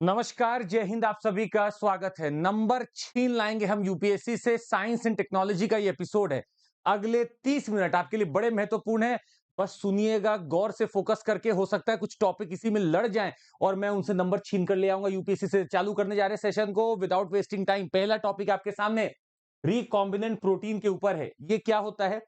नमस्कार, जय हिंद। आप सभी का स्वागत है। नंबर छीन लाएंगे हम यूपीएससी से। साइंस एंड टेक्नोलॉजी का ये एपिसोड है। अगले 30 मिनट आपके लिए बड़े महत्वपूर्ण है। बस सुनिएगा, गौर से फोकस करके। हो सकता है कुछ टॉपिक इसी में लड़ जाएं और मैं उनसे नंबर छीन कर ले आऊंगा यूपीएससी से। चालू करने जा रहे हैं सेशन को विदाउट वेस्टिंग टाइम। पहला टॉपिक आपके सामने रिकॉम्बिनेंट प्रोटीन के ऊपर है। ये क्या होता है?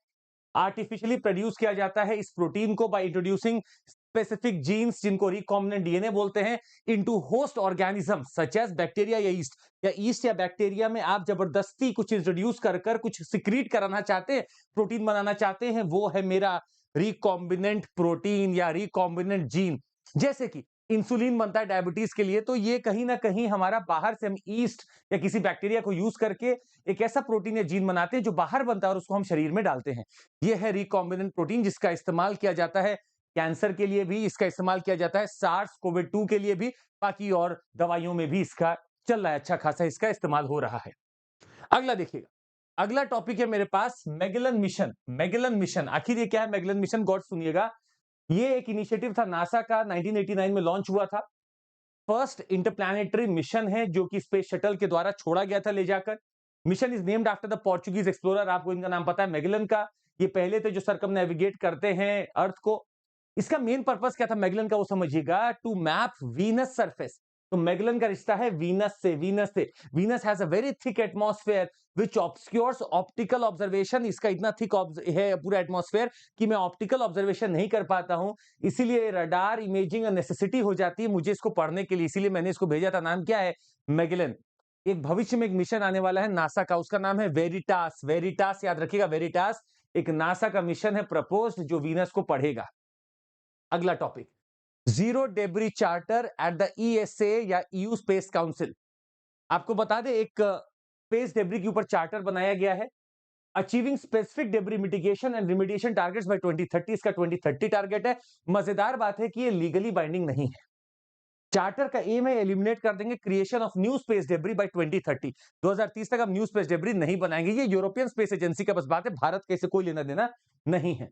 आर्टिफिशियली प्रोड्यूस किया जाता है इस प्रोटीन को बाय इंट्रोड्यूसिंग स्पेसिफिक जीन्स, जिनको रिकॉम्बिनेंट डीएनए बोलते हैं, into host organism such as bacteria या ईस्ट या बैक्टीरिया में आप जबरदस्ती कुछ इंट्रोड्यूस कर कर कुछ सिक्रीट कराना चाहते हैं, प्रोटीन बनाना चाहते हैं, वो है मेरा रिकॉम्बिनेंट प्रोटीन या रिकॉम्बिनेंट जीन। जैसे कि इंसुलिन बनता है डायबिटीज के लिए, तो ये कहीं ना कहीं हमारा बाहर से हम ईस्ट या किसी बैक्टीरिया को यूज करके एक ऐसा प्रोटीन या जीन बनाते हैं जो बाहर बनता है और उसको हम शरीर में डालते हैं। ये है रिकॉम्बिनेंट प्रोटीन, जिसका इस्तेमाल किया जाता है कैंसर के लिए भी, इसका इस्तेमाल किया जाता है सार्स कोविड 2 के लिए भी, बाकी और दवाइयों में भी इसका चल रहा है, अच्छा खासा इसका इस्तेमाल हो रहा है। अगला देखिएगा, अगला टॉपिक है मेरे पास मैगेलन मिशन। मैगेलन मिशन, आखिर ये क्या है मैगेलन मिशन? गौर सुनिएगा। ये एक इनिशिएटिव था नासा का, 1989 में लॉन्च हुआ था। फर्स्ट इंटरप्लैनेटरी मिशन है जो कि स्पेस शटल के द्वारा छोड़ा गया था ले जाकर। Mission is named after the Portuguese explorer. आपको इनका नाम पता है, मैगेलन का। ये पहले थे जो सरकमनेविगेट करते हैं अर्थ को। इसका मेन पर्पस क्या था मैगेलन का, वो समझिएगा, टू मैप वीनस सरफेस। तो मैगेलन का रिश्ता है वीनस से। Venus has a very thick atmosphere which obscures optical observation. इसका इतना थिक है पूरा एटमॉस्फेयर कि मैं ऑप्टिकल ऑब्जर्वेशन नहीं कर पाता हूं। इसीलिए रडार इमेजिंग नेसेसिटी हो जाती है मुझे इसको पढ़ने के लिए, इसीलिए मैंने इसको भेजा था। नाम क्या है? मैगेलन। एक भविष्य में एक मिशन आने वाला है नासा का, उसका नाम है वेरिटास। वेरिटास याद रखिएगा, वेरिटास एक नासा का मिशन है प्रपोज्ड जो वीनस को पढ़ेगा। अगला topic, zero debris charter at the ESA या ईयू स्पेस काउंसिल। आपको बता दें, एक स्पेस डेब्री के ऊपर चार्टर बनाया गया है। Achieving specific debris mitigation and remediation targets by 2030, इसका 2030 टारगेट है। मजेदार बात है कि ये लीगली बाइंडिंग नहीं है। चार्टर का एम है एलिमिनेट कर देंगे creation of new space debris by 2030। 2030 तक हम न्यू स्पेस डेब्री नहीं बनाएंगे। ये यूरोपियन स्पेस एजेंसी का बस बात है, भारत के इससे कोई लेना देना नहीं है।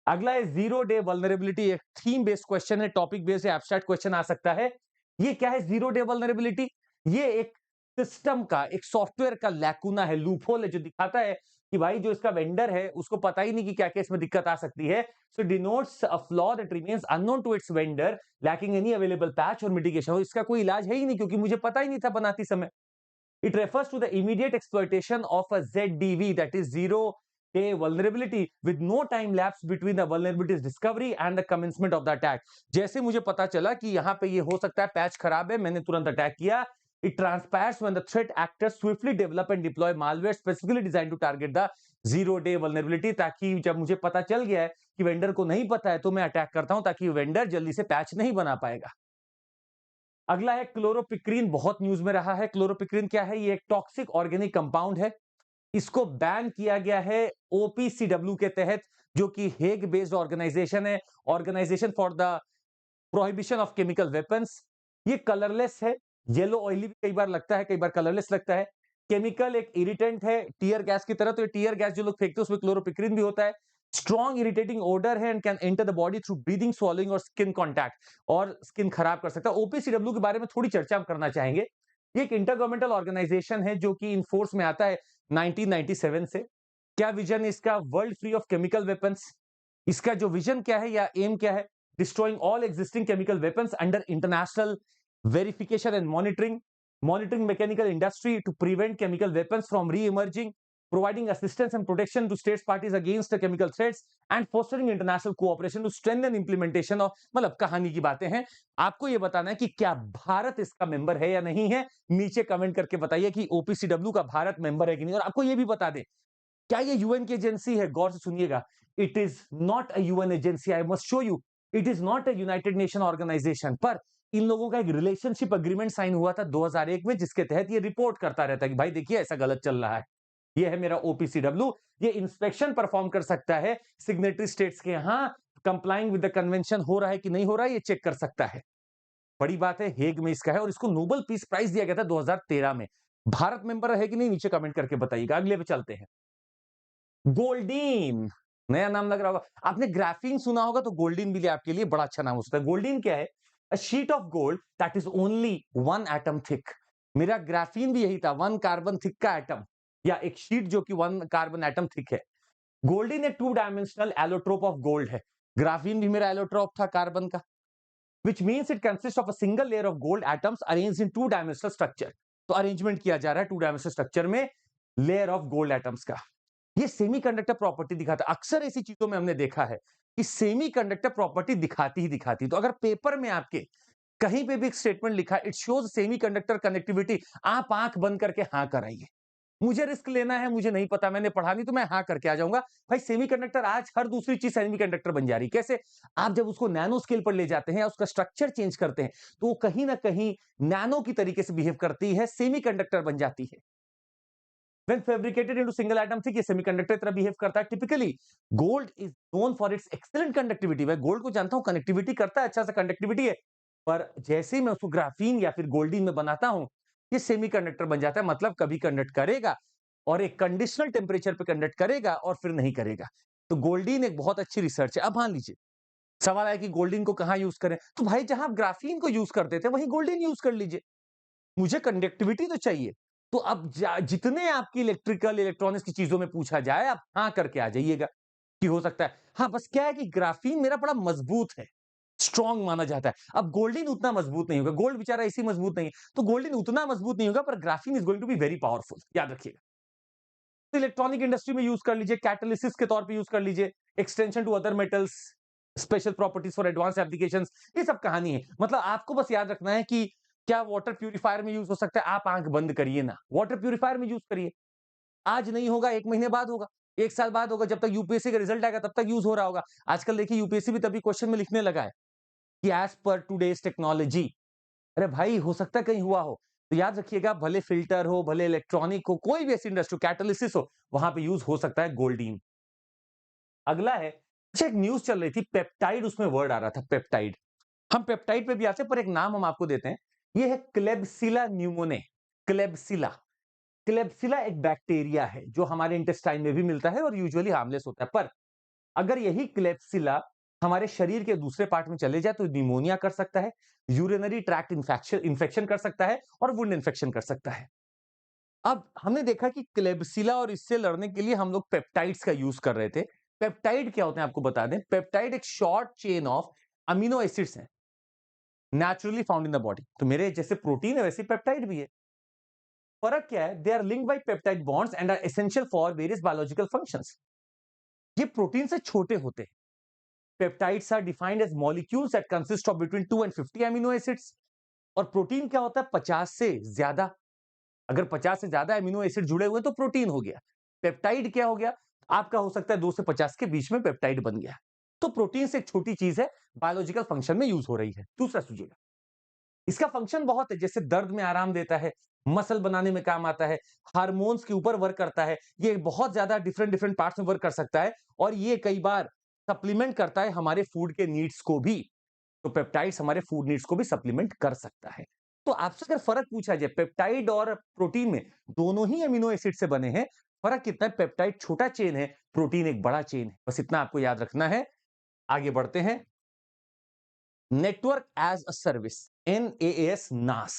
अगला है जीरो डे वल्नरेबिलिटी। एक थीम बेस्ड क्वेश्चन है, टॉपिक बेस्ड है, एब्स्ट्रैक्ट क्वेश्चन आ सकता है। ये क्या है जीरो डे वल्नरेबिलिटी? ये एक सिस्टम का, एक सॉफ्टवेयर का लैकुना है, लूपहोल है, जो दिखाता है कि भाई जो इसका वेंडर है उसको पता ही नहीं कि क्या क्या इसमें दिक्कत आ सकती है। So denotes a flaw that remains unknown to its vendor lacking any available patch or mitigation. इसका कोई इलाज है ही नहीं क्योंकि मुझे पता ही नहीं था बनाती समय। It refers to the immediate exploitation of a ZDV, that is zero day vulnerability, with no time lapse between the vulnerability's discovery and the commencement of the attack. जैसे मुझे पता चला कि यहाँ पे ये हो सकता है, पैच खराब है, मैंने तुरंत अटैक किया। It transpires when the threat actors swiftly develop and deploy malware specifically designed to target the zero day vulnerability, ताकि जब मुझे पता चल गया है कि वेंडर को नहीं पता है तो मैं अटैक करता हूं ताकि वेंडर जल्दी से पैच नहीं बना पाएगा। अगला है क्लोरोपिक्रीन, बहुत न्यूज में रहा है। क्लोरोपिक्रीन क्या है? ये एक टॉक्सिक ऑर्गेनिक कंपाउंड है। इसको बैन किया गया है ओपीसीडब्ल्यू के तहत, जो कि हेग बेस्ड ऑर्गेनाइजेशन है, organization for the prohibition of chemical weapons. ये कलरलेस है, येलो ऑयली भी कई बार लगता है, कई बार कलरलेस लगता है। केमिकल एक इरिटेंट है टीयर गैस की तरह, तो ये टीयर गैस जो लोग फेंकते हैं उसमें क्लोरोपिक्रीन भी होता है। स्ट्रॉन्ग इरिटेटिंग ओडर है and can enter the body through breathing, swallowing और स्किन कॉन्टैक्ट, और स्किन खराब कर सकता है। ओपीसीडब्ल्यू के बारे में थोड़ी चर्चा करना चाहेंगे। ये एक इंटरगवर्नमेंटल ऑर्गेनाइजेशन है जो कि इन फोर्स में आता है 1997 से। क्या विजन है इसका? World free of chemical weapons. इसका जो विजन क्या है या एम क्या है? Destroying all existing chemical weapons under international verification and monitoring mechanical industry to prevent chemical weapons from re-emerging, providing assistance and protection to states parties against the chemical threats and fostering international cooperation to strengthen implementation of। मतलब कहानी की बातें हैं। आपको यह बताना है कि क्या भारत इसका मेंबर है या नहीं है। नीचे कमेंट करके बताइए कि ओपीसीडब्ल्यू का भारत मेंबर है कि नहीं। और आपको यह भी बता दें, क्या ये यूएन की एजेंसी है? गौर से सुनिएगा, it is not a UN agency. I must show you, it is not a United Nation organisation. पर इन लोगों का एक रिलेशनशिप अग्रीमेंट साइन हुआ था 2001 में, जिसके तहत ये रिपोर्ट करता रहता है कि भाई देखिए ऐसा गलत चल रहा है। ये है मेरा ओपीसीडब्ल्यू। ये इंस्पेक्शन परफॉर्म कर सकता है सिग्नेटरी स्टेट्स के यहां कंप्लाइंग विद द कन्वेंशन हो रहा है कि नहीं हो रहा है, ये चेक कर सकता है। बड़ी बात है, हेग में इसका है और इसको नोबेल पीस प्राइज दिया गया था 2013 में। भारत मेंबर है कि नहीं, नीचे कमेंट करके बताइएगा। अगले पे चलते हैं। गोल्डीन, नया नाम लग रहा होगा। आपने ग्राफीन सुना होगा तो गोल्डीन भी आपके लिए बड़ा अच्छा नाम हो सकता है। गोल्डीन क्या है? A sheet of gold that is only 1 atom thick. मेरा ग्राफीन भी यही था, 1 कार्बन थिक का एटम, या एक शीट जो कि 1 कार्बन एटम थिक है। गोल्डीन एक 2 डायमेंशनल एलोट्रोप ऑफ गोल्ड है। ग्राफीन भी मेरा एलोट्रोप था कार्बन का, which means it consists of a single layer of gold atoms arranged in 2 dimensional structure। तो अरेंजमेंट किया जा रहा है 2 डायमेंशनल स्ट्रक्चर में लेयर ऑफ गोल्ड एटम्स का। ये सेमीकंडक्टर प्रॉपर्टी दिखाता है। अक्सर ऐसी चीजों में हमने देखा है कि सेमीकंडक्टर प्रॉपर्टी दिखाती ही दिखाती। तो अगर पेपर में आपके कहीं पे भी एक स्टेटमेंट लिखा है, इट शोज सेमीकंडक्टर कनेक्टिविटी, आप आंख बंद करके हाँ कराइए। मुझे रिस्क लेना है, मुझे नहीं पता, मैंने पढ़ा नहीं, तो मैं हाँ करके आ जाऊंगा। भाई सेमीकंडक्टर आज हर दूसरी चीज सेमीकंडक्टर बन जा रही। कैसे? आप जब उसको नैनो स्केल पर ले जाते हैं या उसका स्ट्रक्चर चेंज करते हैं, तो वो कहीं ना कहीं नैनो की तरीके से बिहेव करती है, सेमीकंडक्टर बन जाती है। When fabricated into single atom thick, ये सेमीकंडक्टर की तरह बिहेव करता है। Typically gold is known for its excellent conductivity. मैं गोल्ड को जानता हूं कनेक्टिविटी करता है, अच्छा सा कंडक्टिविटी है, पर जैसे ही मैं उसको ग्राफीन या फिर गोल्डीन में बनाता हूं, ये सेमीकंडक्टर बन जाता है। मतलब कभी कंडक्ट करेगा और एक कंडीशनल टेम्परेचर पे कंडक्ट करेगा और फिर नहीं करेगा। तो गोल्डीन एक बहुत अच्छी रिसर्च है। अब मान लीजिए सवाल आया कि गोल्डीन को कहां यूज करें, तो भाई जहां आप ग्राफीन को यूज करते थे वहीं गोल्डीन यूज कर लीजिए। मुझे कंडक्टिविटी तो चाहिए। तो अब जितने आपकी इलेक्ट्रिकल इलेक्ट्रॉनिक्स की चीजों में पूछा जाए, आप हाँ करके आ जाइएगा कि हो सकता है। हाँ, बस क्या है कि ग्राफीन मेरा बड़ा मजबूत है, स्ट्रॉन्ग माना जाता है। अब गोल्डीन उतना मजबूत नहीं होगा, गोल्ड बेचारा ऐसी मजबूत नहीं है, तो गोल्डीन उतना मजबूत नहीं होगा, पर graphene is going to be very powerful, याद रखिएगा। तो इलेक्ट्रॉनिक इंडस्ट्री में यूज कर लीजिए, कैटालिसिस के तौर पे यूज कर लीजिए, extension to other metals, special properties for advance applications, ये सब कहानी है। मतलब आपको बस याद रखना है कि क्या वाटर प्यूरिफायर में यूज हो सकता है। आप आंख बंद करिए ना, वाटर प्यूरिफायर में यूज करिए। आज नहीं होगा, 1 महीने बाद होगा, 1 साल बाद होगा, जब तक यूपीएससी का रिजल्ट आएगा तब तक यूज हो रहा होगा। आजकल देखिए यूपीएससी भी तभी क्वेश्चन में लिखने लगा है कि एज पर टुडेज टेक्नोलॉजी। अरे भाई, हो सकता है कहीं हुआ हो। तो याद रखिएगा, भले फिल्टर हो, भले इलेक्ट्रॉनिक हो, कोई भी ऐसी इंडस्ट्री, कैटालिसिस हो, वहां पे यूज हो सकता है गोल्डीन। अगला है, अच्छा एक न्यूज चल रही थी, पेप्टाइड, उसमें वर्ड आ रहा था पेप्टाइड। हम पेप्टाइड पे भी आते हैं, पर एक नाम हम आपको देते हैं। ये है क्लेब्सिला न्यूमोने। क्लेब्सिला, क्लेब्सिला एक बैक्टीरिया है जो हमारे इंटेस्टाइन में भी मिलता है और यूजुअली हार्मलेस होता है। पर अगर यही क्लेब्सिला हमारे शरीर के दूसरे पार्ट में चले जाए तो निमोनिया कर सकता है, यूरिनरी ट्रैक्ट इन्फेक्शन कर सकता है और वुंड इन्फेक्शन कर सकता है। अब हमने देखा कि क्लेब्सिला और इससे लड़ने के लिए हम लोग पेप्टाइड्स का यूज कर रहे थे। पेप्टाइड क्या होते हैं आपको बता दें। पेप्टाइड एक short chain of amino acids हैं, naturally found in the body. तो मेरे जैसे प्रोटीन है वैसे पेप्टाइड भी है। फर्क क्या है? They are linked by peptide bonds and are essential for various biological functions. ये प्रोटीन से छोटे होते हैं। Peptides are defined as molecules that consist of between 2 and 50 amino acids. और प्रोटीन क्या होता है? 50 से ज्यादा। अगर 50 से ज्यादा अमीनो एसिड जुड़े हुए तो प्रोटीन हो गया। पेप्टाइड क्या हो गया? आपका हो सकता है 2 से 50 के बीच में पेप्टाइड बन गया। तो प्रोटीन से एक छोटी चीज है, बायोलॉजिकल फंक्शन में यूज हो रही है। दूसरा सुनिएगा, इसका फंक्शन बहुत है, जैसे दर्द में आराम देता है, मसल बनाने में काम आता है, हार्मोन्स के ऊपर वर्क करता है। ये बहुत ज्यादा डिफरेंट डिफरेंट पार्ट्स में वर्क कर सकता है और ये कई बार सप्लीमेंट करता है हमारे फूड के नीड्स को भी। तो पेप्टाइड्स हमारे फूड नीड्स को भी सप्लीमेंट कर सकता है। तो आपसे अगर फर्क पूछा जाए पेप्टाइड और प्रोटीन में, दोनों ही अमीनो एसिड से बने हैं। फर्क कितना है? पेप्टाइड छोटा चेन है, प्रोटीन एक बड़ा चेन है। बस इतना आपको याद रखना है। आगे बढ़ते हैं। Network as a service, NaaS, NaaS.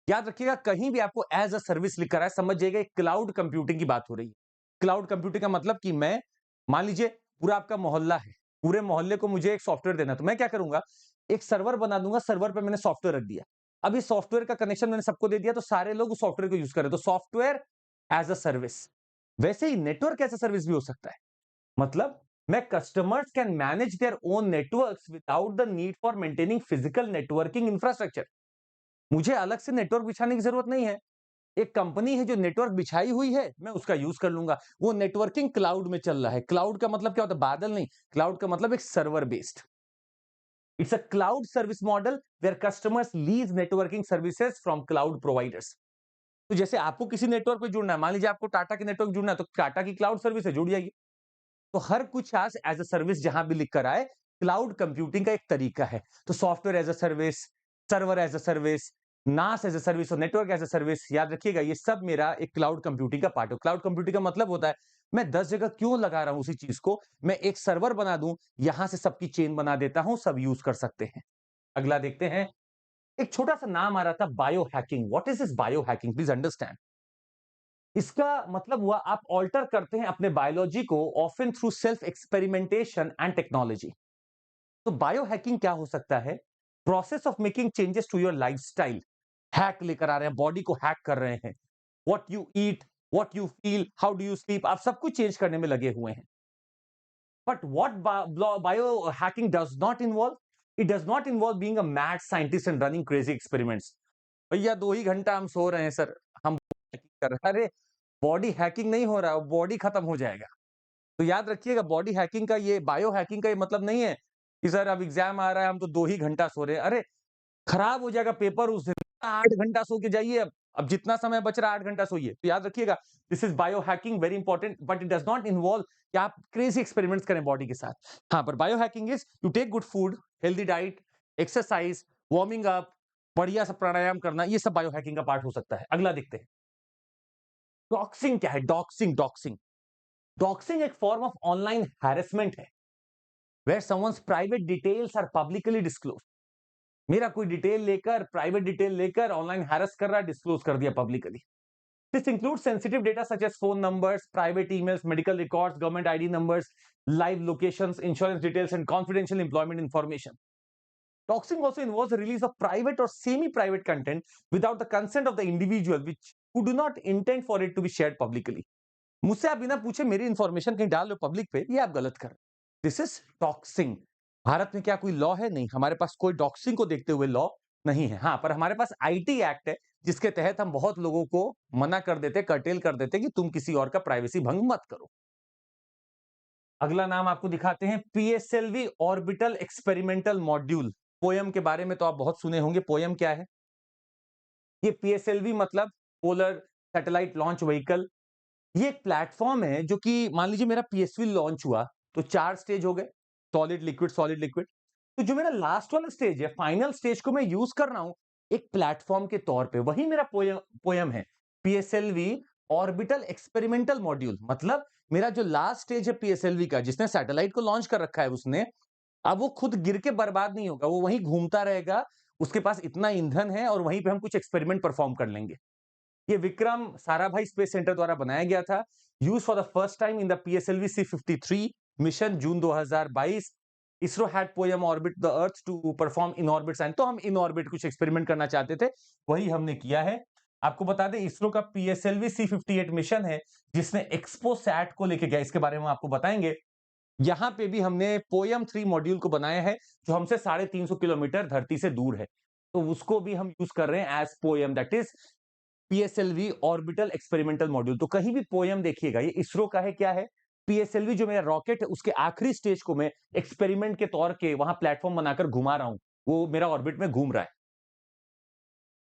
याद रखिएगा, कहीं भी आपको एज अ सर्विस लिख कर है, समझ जाइएगा क्लाउड कंप्यूटिंग की बात हो रही है। क्लाउड कंप्यूटिंग का मतलब कि मैं, मान लीजिए पूरा आपका मोहल्ला है, पूरे मोहल्ले को मुझे एक सॉफ्टवेयर देना, तो मैं क्या करूंगा? एक सर्वर बना दूंगा, सर्वर पे मैंने सॉफ्टवेयर रख दिया। अब इस सॉफ्टवेयर का कनेक्शन मैंने सबको दे दिया, तो सारे लोग उस सॉफ्टवेयर को यूज करें, तो सॉफ्टवेयर एज अ सर्विस। वैसे ही नेटवर्क एज अ सर्विस भी हो सकता है। मतलब मैं, customers can manage their own networks without the need for maintaining physical networking infrastructure. मुझे अलग से नेटवर्क बिछाने की जरूरत नहीं है। एक कंपनी है जो नेटवर्क बिछाई हुई है, मैं उसका यूज कर लूंगा। वो नेटवर्किंग क्लाउड में चल रहा है। क्लाउड का मतलब क्या होता है? बादल नहीं, क्लाउड का मतलब एक server based. It's a cloud service model where customers lease networking services from cloud providers. तो जैसे आपको किसी नेटवर्क पे जुड़ना है, मान लीजिए आपको टाटा के नेटवर्क जुड़ना है, तो टाटा की क्लाउड सर्विस है, जुड़ जाइए। तो हर कुछ आज एज अ सर्विस जहां भी लिख कर आए, क्लाउड कंप्यूटिंग का एक तरीका है। तो software as a service, server as a service, NaaS as a service और नेटवर्क एज अ सर्विस, याद रखिएगा ये सब मेरा एक क्लाउड कंप्यूटिंग का पार्ट है। क्लाउड कंप्यूटिंग का मतलब होता है, मैं 10 जगह क्यों लगा रहा हूं उसी चीज को, मैं एक सर्वर बना दूं, यहां से सबकी चेन बना देता हूं, सब यूज कर सकते हैं। अगला देखते हैं, एक छोटा सा नाम आ रहा था bio hacking. What is this bio hacking, please understand. इसका मतलब हुआ आप ऑल्टर करते हैं अपने बायोलॉजी को often through self experimentation and technology. तो बायो हैकिंग क्या हो सकता है? Process of making changes to your lifestyle. Hack लेकर आ रहे हैं, बॉडी को हैक कर रहे हैं। What you eat, what you feel, how do you sleep, आप सब कुछ चेंज करने में लगे हुए हैं। But what bio hacking does not involve, it does not involve being a mad scientist and running crazy experiments. भैया 2 ही घंटा हम सो रहे हैं सर, हम हैकिंग कर रहे हैं। अरे बॉडी हैकिंग नहीं हो रहा, बॉडी खत्म हो जाएगा। तो याद रखिएगा, बॉडी हैकिंग का ये, बायो हैकिंग का ये मतलब नहीं है कि सर अब एग्जाम आ रहा है हम तो 2 ही घंटा सो रहे हैं। अरे खराब हो जाएगा पेपर उस दिन, 8 घंटा सो के जाइए। अब जितना समय बच रहा है 8 घंटा सोइए। तो याद रखिएगा, this is bio hacking, very important, but it does not involve कि आप क्रेजी एक्सपेरिमेंट्स करें बॉडी के साथ। हाँ, पर bio hacking is you take good food, healthy diet, exercise, warming up, बढ़िया सा प्राणायाम करना, ये सब बायो हैकिंग का पार्ट हो सकता है। अगला देखते हैं, डॉक्सिंग क्या है? डॉक्सिंग डॉक्सिंग डॉक्सिंग एक फॉर्म ऑफ ऑनलाइन हैरेसमेंट है, where someone's private details are publicly disclose. मेरा कोई डिटेल लेकर, प्राइवेट डिटेल लेकर ऑनलाइन हैरेस कर रहा है, डिस्क्लोज कर दिया publicly. This include sensitive data such as phone numbers, private emails, medical records, government ID numbers, live locations, insurance details and confidential employment information. Doxing also involves the release of private or semi-private content without the consent of the individual, which who do not intend for it to be shared publicly. मुझसे आप बिना पूछे मेरी information कहीं डाल लो public पे, ये आप गलत कर रहे हो। This is doxing. भारत में क्या कोई लॉ है? नहीं, हमारे पास कोई डॉक्सिंग को देखते हुए लॉ नहीं है। हाँ, पर हमारे पास आईटी एक्ट है, जिसके तहत हम बहुत लोगों को मना कर देते, कर्टेल कर देते कि तुम किसी और का प्राइवेसी भंग मत करो। अगला नाम आपको दिखाते हैं, PSLV orbital experimental module. Poem के बारे में तो आप बहुत सुने होंगे। पोयम क्या है? ये पीएसएलवी मतलब पोलर सैटेलाइट लॉन्च व्हीकल। ये एक प्लेटफॉर्म है जो कि, मान लीजिए मेरा पीएसएलवी लॉन्च हुआ तो 4 स्टेज हो गए, सॉलिड लिक्विड सॉलिड लिक्विड। तो जो मेरा लास्ट वाला स्टेज है, फाइनल स्टेज को मैं यूज कर रहा हूं एक प्लेटफॉर्म के तौर पे, वही मेरा पोयम है, पीएसएलवी ऑर्बिटल एक्सपेरिमेंटल मॉड्यूल। मतलब मेरा जो लास्ट स्टेज है पीएसएलवी का, जिसने सैटेलाइट को लॉन्च कर रखा है उसने, अब वो खुद गिर के बर्बाद नहीं होगा, वो वहीं घूमता रहेगा। उसके पास इतना ईंधन है और वहीं पे हम कुछ एक्सपेरिमेंट परफॉर्म कर लेंगे। ये विक्रम साराभाई स्पेस सेंटर द्वारा बनाया गया था। Use for the first time in the PSLV C-53 mission, June 2022। ISRO had POEM orbit the earth to perform in orbit science. तो हम इन ऑर्बिट कुछ एक्सपेरिमेंट करना चाहते थे, वही हमने किया है। आपको बता दें, इसरो का पीएसएलवी C-58 मिशन है, जिसने एक्सपोसैट को लेके गया। इसके बारे में आपको बताएंगे। यहां पे भी हमने पोयम 3 मॉड्यूल को बनाया है, जो हमसे 350 किलोमीटर धरती से दूर है। तो उसको भी हम यूज कर रहे हैं as POEM, that is PSLV orbital experimental module. तो कहीं भी पोयम देखिएगा, ये इसरो का है। क्या है? पीएसएलवी जो मेरा रॉकेट है, उसके आखिरी स्टेज को मैं एक्सपेरिमेंट के तौर के वहां प्लेटफॉर्म बनाकर घुमा रहा हूं, वो मेरा ऑर्बिट में घूम रहा है।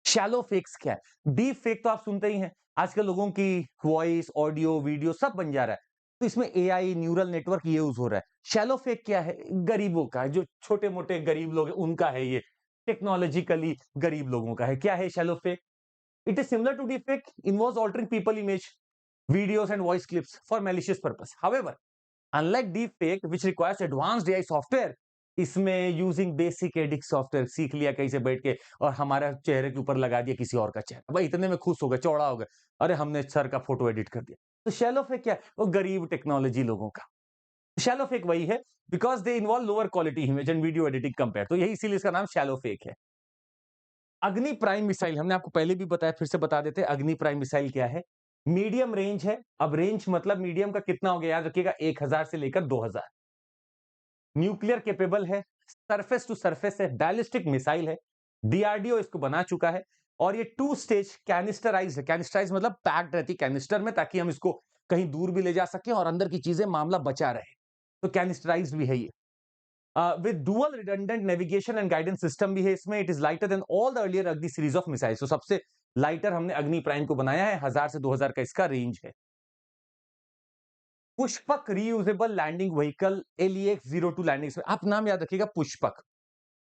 शैलो फेक्स क्या है? डीप फेक तो आप सुनते ही हैं, आजकल लोगों की वॉइस, ऑडियो, वीडियो सब बन जा रहा है। तो इसमें एआई, न्यूरल नेटवर्क ये यूज हो रहा है। शैलो फेक क्या है? गरीबों का है, जो छोटे मोटे गरीब लोग हैं उनका है ये, टेक्नोलॉजिकली गरीब लोगों का है। क्या है shallow fake? It is similar to deepfake, involves altering people image, videos and voice clips for malicious purpose. However, unlike deepfake, which requires advanced AI software, इसमें यूजिंग बेसिक एडिट सॉफ्टवेयर सीख लिया कहीं से बैठ के और हमारा चेहरे के ऊपर लगा दिया किसी और का चेहरा, भाई इतने में खुश हो गए, चौड़ा हो गए, अरे हमने सर का फोटो एडिट कर दिया। तो शैलो फेक क्या है? वो गरीब टेक्नोलॉजी लोगों का। शैलो फेक वही है, because they involve lower quality image and video editing compare. तो यही इसीलिए इसका नाम शैलो फेक है। अग्नि प्राइम मिसाइल हमने आपको पहले भी बताया, फिर से बता देते हैं। अग्नि प्राइम मिसाइल क्या है? मीडियम रेंज है। अब रेंज मतलब मीडियम का कितना हो गया, याद रखिएगा, 1000 से लेकर 2000। न्यूक्लियर कैपेबल है, सरफेस टू सरफेस है, बैलिस्टिक मिसाइल है। डीआरडीओ इसको बना चुका है। और ये 2 स्टेज कैनिस्टराइज है। कैनिस्टराइज मतलब पैक्ड रहती कैनिस्टर में, ताकि हम इसको कहीं दूर भी ले जा सकें और अंदर की चीजें, मामला बचा रहे। तो कैनिस्टराइज भी है ये। With dual redundant navigation and guidance system भी है इसमें। It is lighter than all the earlier अग्नि सीरीज ऑफ मिसाइल्स। तो सबसे लाइटर हमने अग्नि प्राइम को बनाया है, 1000 से 2000 का इसका रेंज है। Pushpak reusable landing vehicle, LEX-02 landing. आप नाम याद रखिएगा, पुष्पक।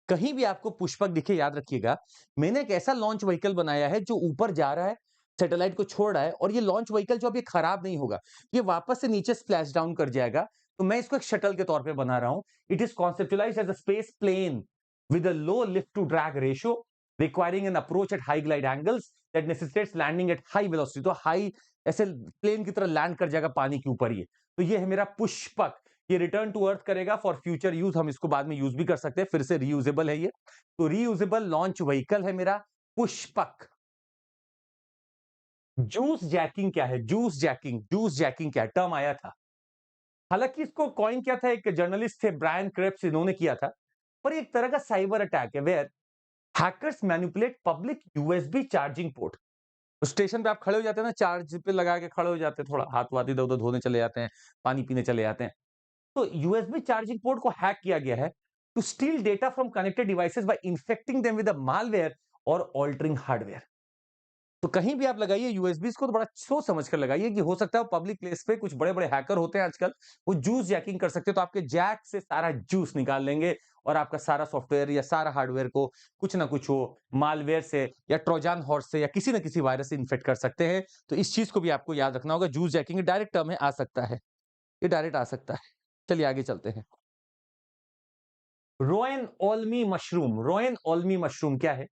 कहीं भी आपको पुष्पक दिखे, याद रखिएगा, मैंने एक ऐसा लॉन्च व्हीकल बनाया है जो ऊपर जा रहा है, सैटेलाइट को छोड़ रहा है, और ये लॉन्च व्हीकल जो अभी खराब नहीं होगा, ये वापस से नीचे स्प्लैश डाउन कर जाएगा। तो मैं इसको एक शटल के तौर पे बना रहा हूं। It is conceptualised as a space plane with a low lift to drag ratio requiring an approach at high glide angles that necessitates landing at high velocity। तो हाई ऐसे प्लेन की तरह लैंड कर जाएगा पानी के ऊपर। ये तो ये है मेरा पुष्पक, ये रिटर्न टू अर्थ करेगा फॉर फ्यूचर यूज, हम इसको बाद में यूज भी कर सकते हैं, फिर से रीयूजेबल है ये। तो रीयूजेबल लॉन्च व्हीकल है मेरा पुष्पक। जूस जैकिंग क्या है? जूस जैकिंग क्या है? टर्म आया था, हालांकि इसको कॉइन किया था एक जर्नलिस्ट थे ब्रायन क्रेप्स, इन्होंने किया था, पर एक तरह का साइबर अटैक है where hackers manipulate public USB charging port. तो स्टेशन पे आप खड़े हो जाते हैं ना, चार्ज पे लगा के खड़े हो जाते हैं, थोड़ा हाथ वाथ इधर उधर धोने चले जाते हैं, पानी पीने चले जाते हैं, तो यूएसबी चार्जिंग पोर्ट को हैक किया गया है to steal data from connected devices by infecting them with a malware और ऑल्टरिंग हार्डवेयर। तो कहीं भी आप लगाइए यूएसबी को तो बड़ा सोच समझ कर लगाइए कि हो सकता है पब्लिक प्लेस पे कुछ बड़े बड़े हैकर होते हैं आजकल, वो जूस जैकिंग कर सकते हैं, तो आपके जैक से सारा जूस निकाल लेंगे और आपका सारा सॉफ्टवेयर या सारा हार्डवेयर को कुछ ना कुछ वो मालवेयर से या ट्रोजन हॉर्स से या किसी ना किसी वायरस से इन्फेक्ट कर सकते हैं। तो इस चीज को भी आपको याद रखना होगा। जूस जैकिंग डायरेक्ट टर्म है, आ सकता है, ये डायरेक्ट आ सकता है। चलिए आगे चलते हैं। रोएन ओल्मी मशरूम, रोएन ओल्मी मशरूम क्या है?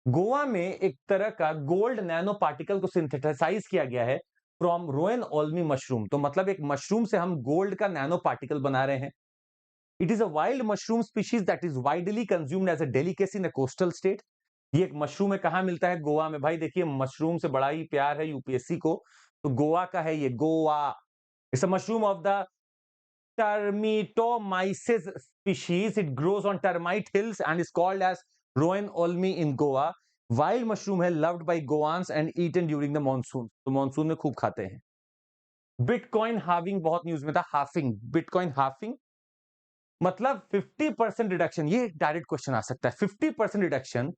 गोवा में एक तरह का गोल्ड नैनो पार्टिकल को सिंथेसाइज किया गया है फ्रॉम रोएन ओल्मी मशरूम। तो मतलब एक मशरूम से हम गोल्ड का नैनो पार्टिकल बना रहे हैं। It is a wild mushroom species that is widely consumed as a delicacy in a coastal state. ये एक मशरूम है, कहां मिलता है? गोवा में। भाई देखिए, मशरूम से बड़ा ही प्यार है यूपीएससी को, तो गोवा का है ये, Goa. It's a mushroom of the Termitomyces species. It grows on termite hills and is called as Rowan olmi in Goa. Wild mushroom है, loved by Goans and eaten during the monsoon. तो monsoon में खूब खाते हैं। Bitcoin halving बहुत news में था, halving, bitcoin halving मतलब 50% रिडक्शन। ये डायरेक्ट क्वेश्चन आ सकता है। 50% reduction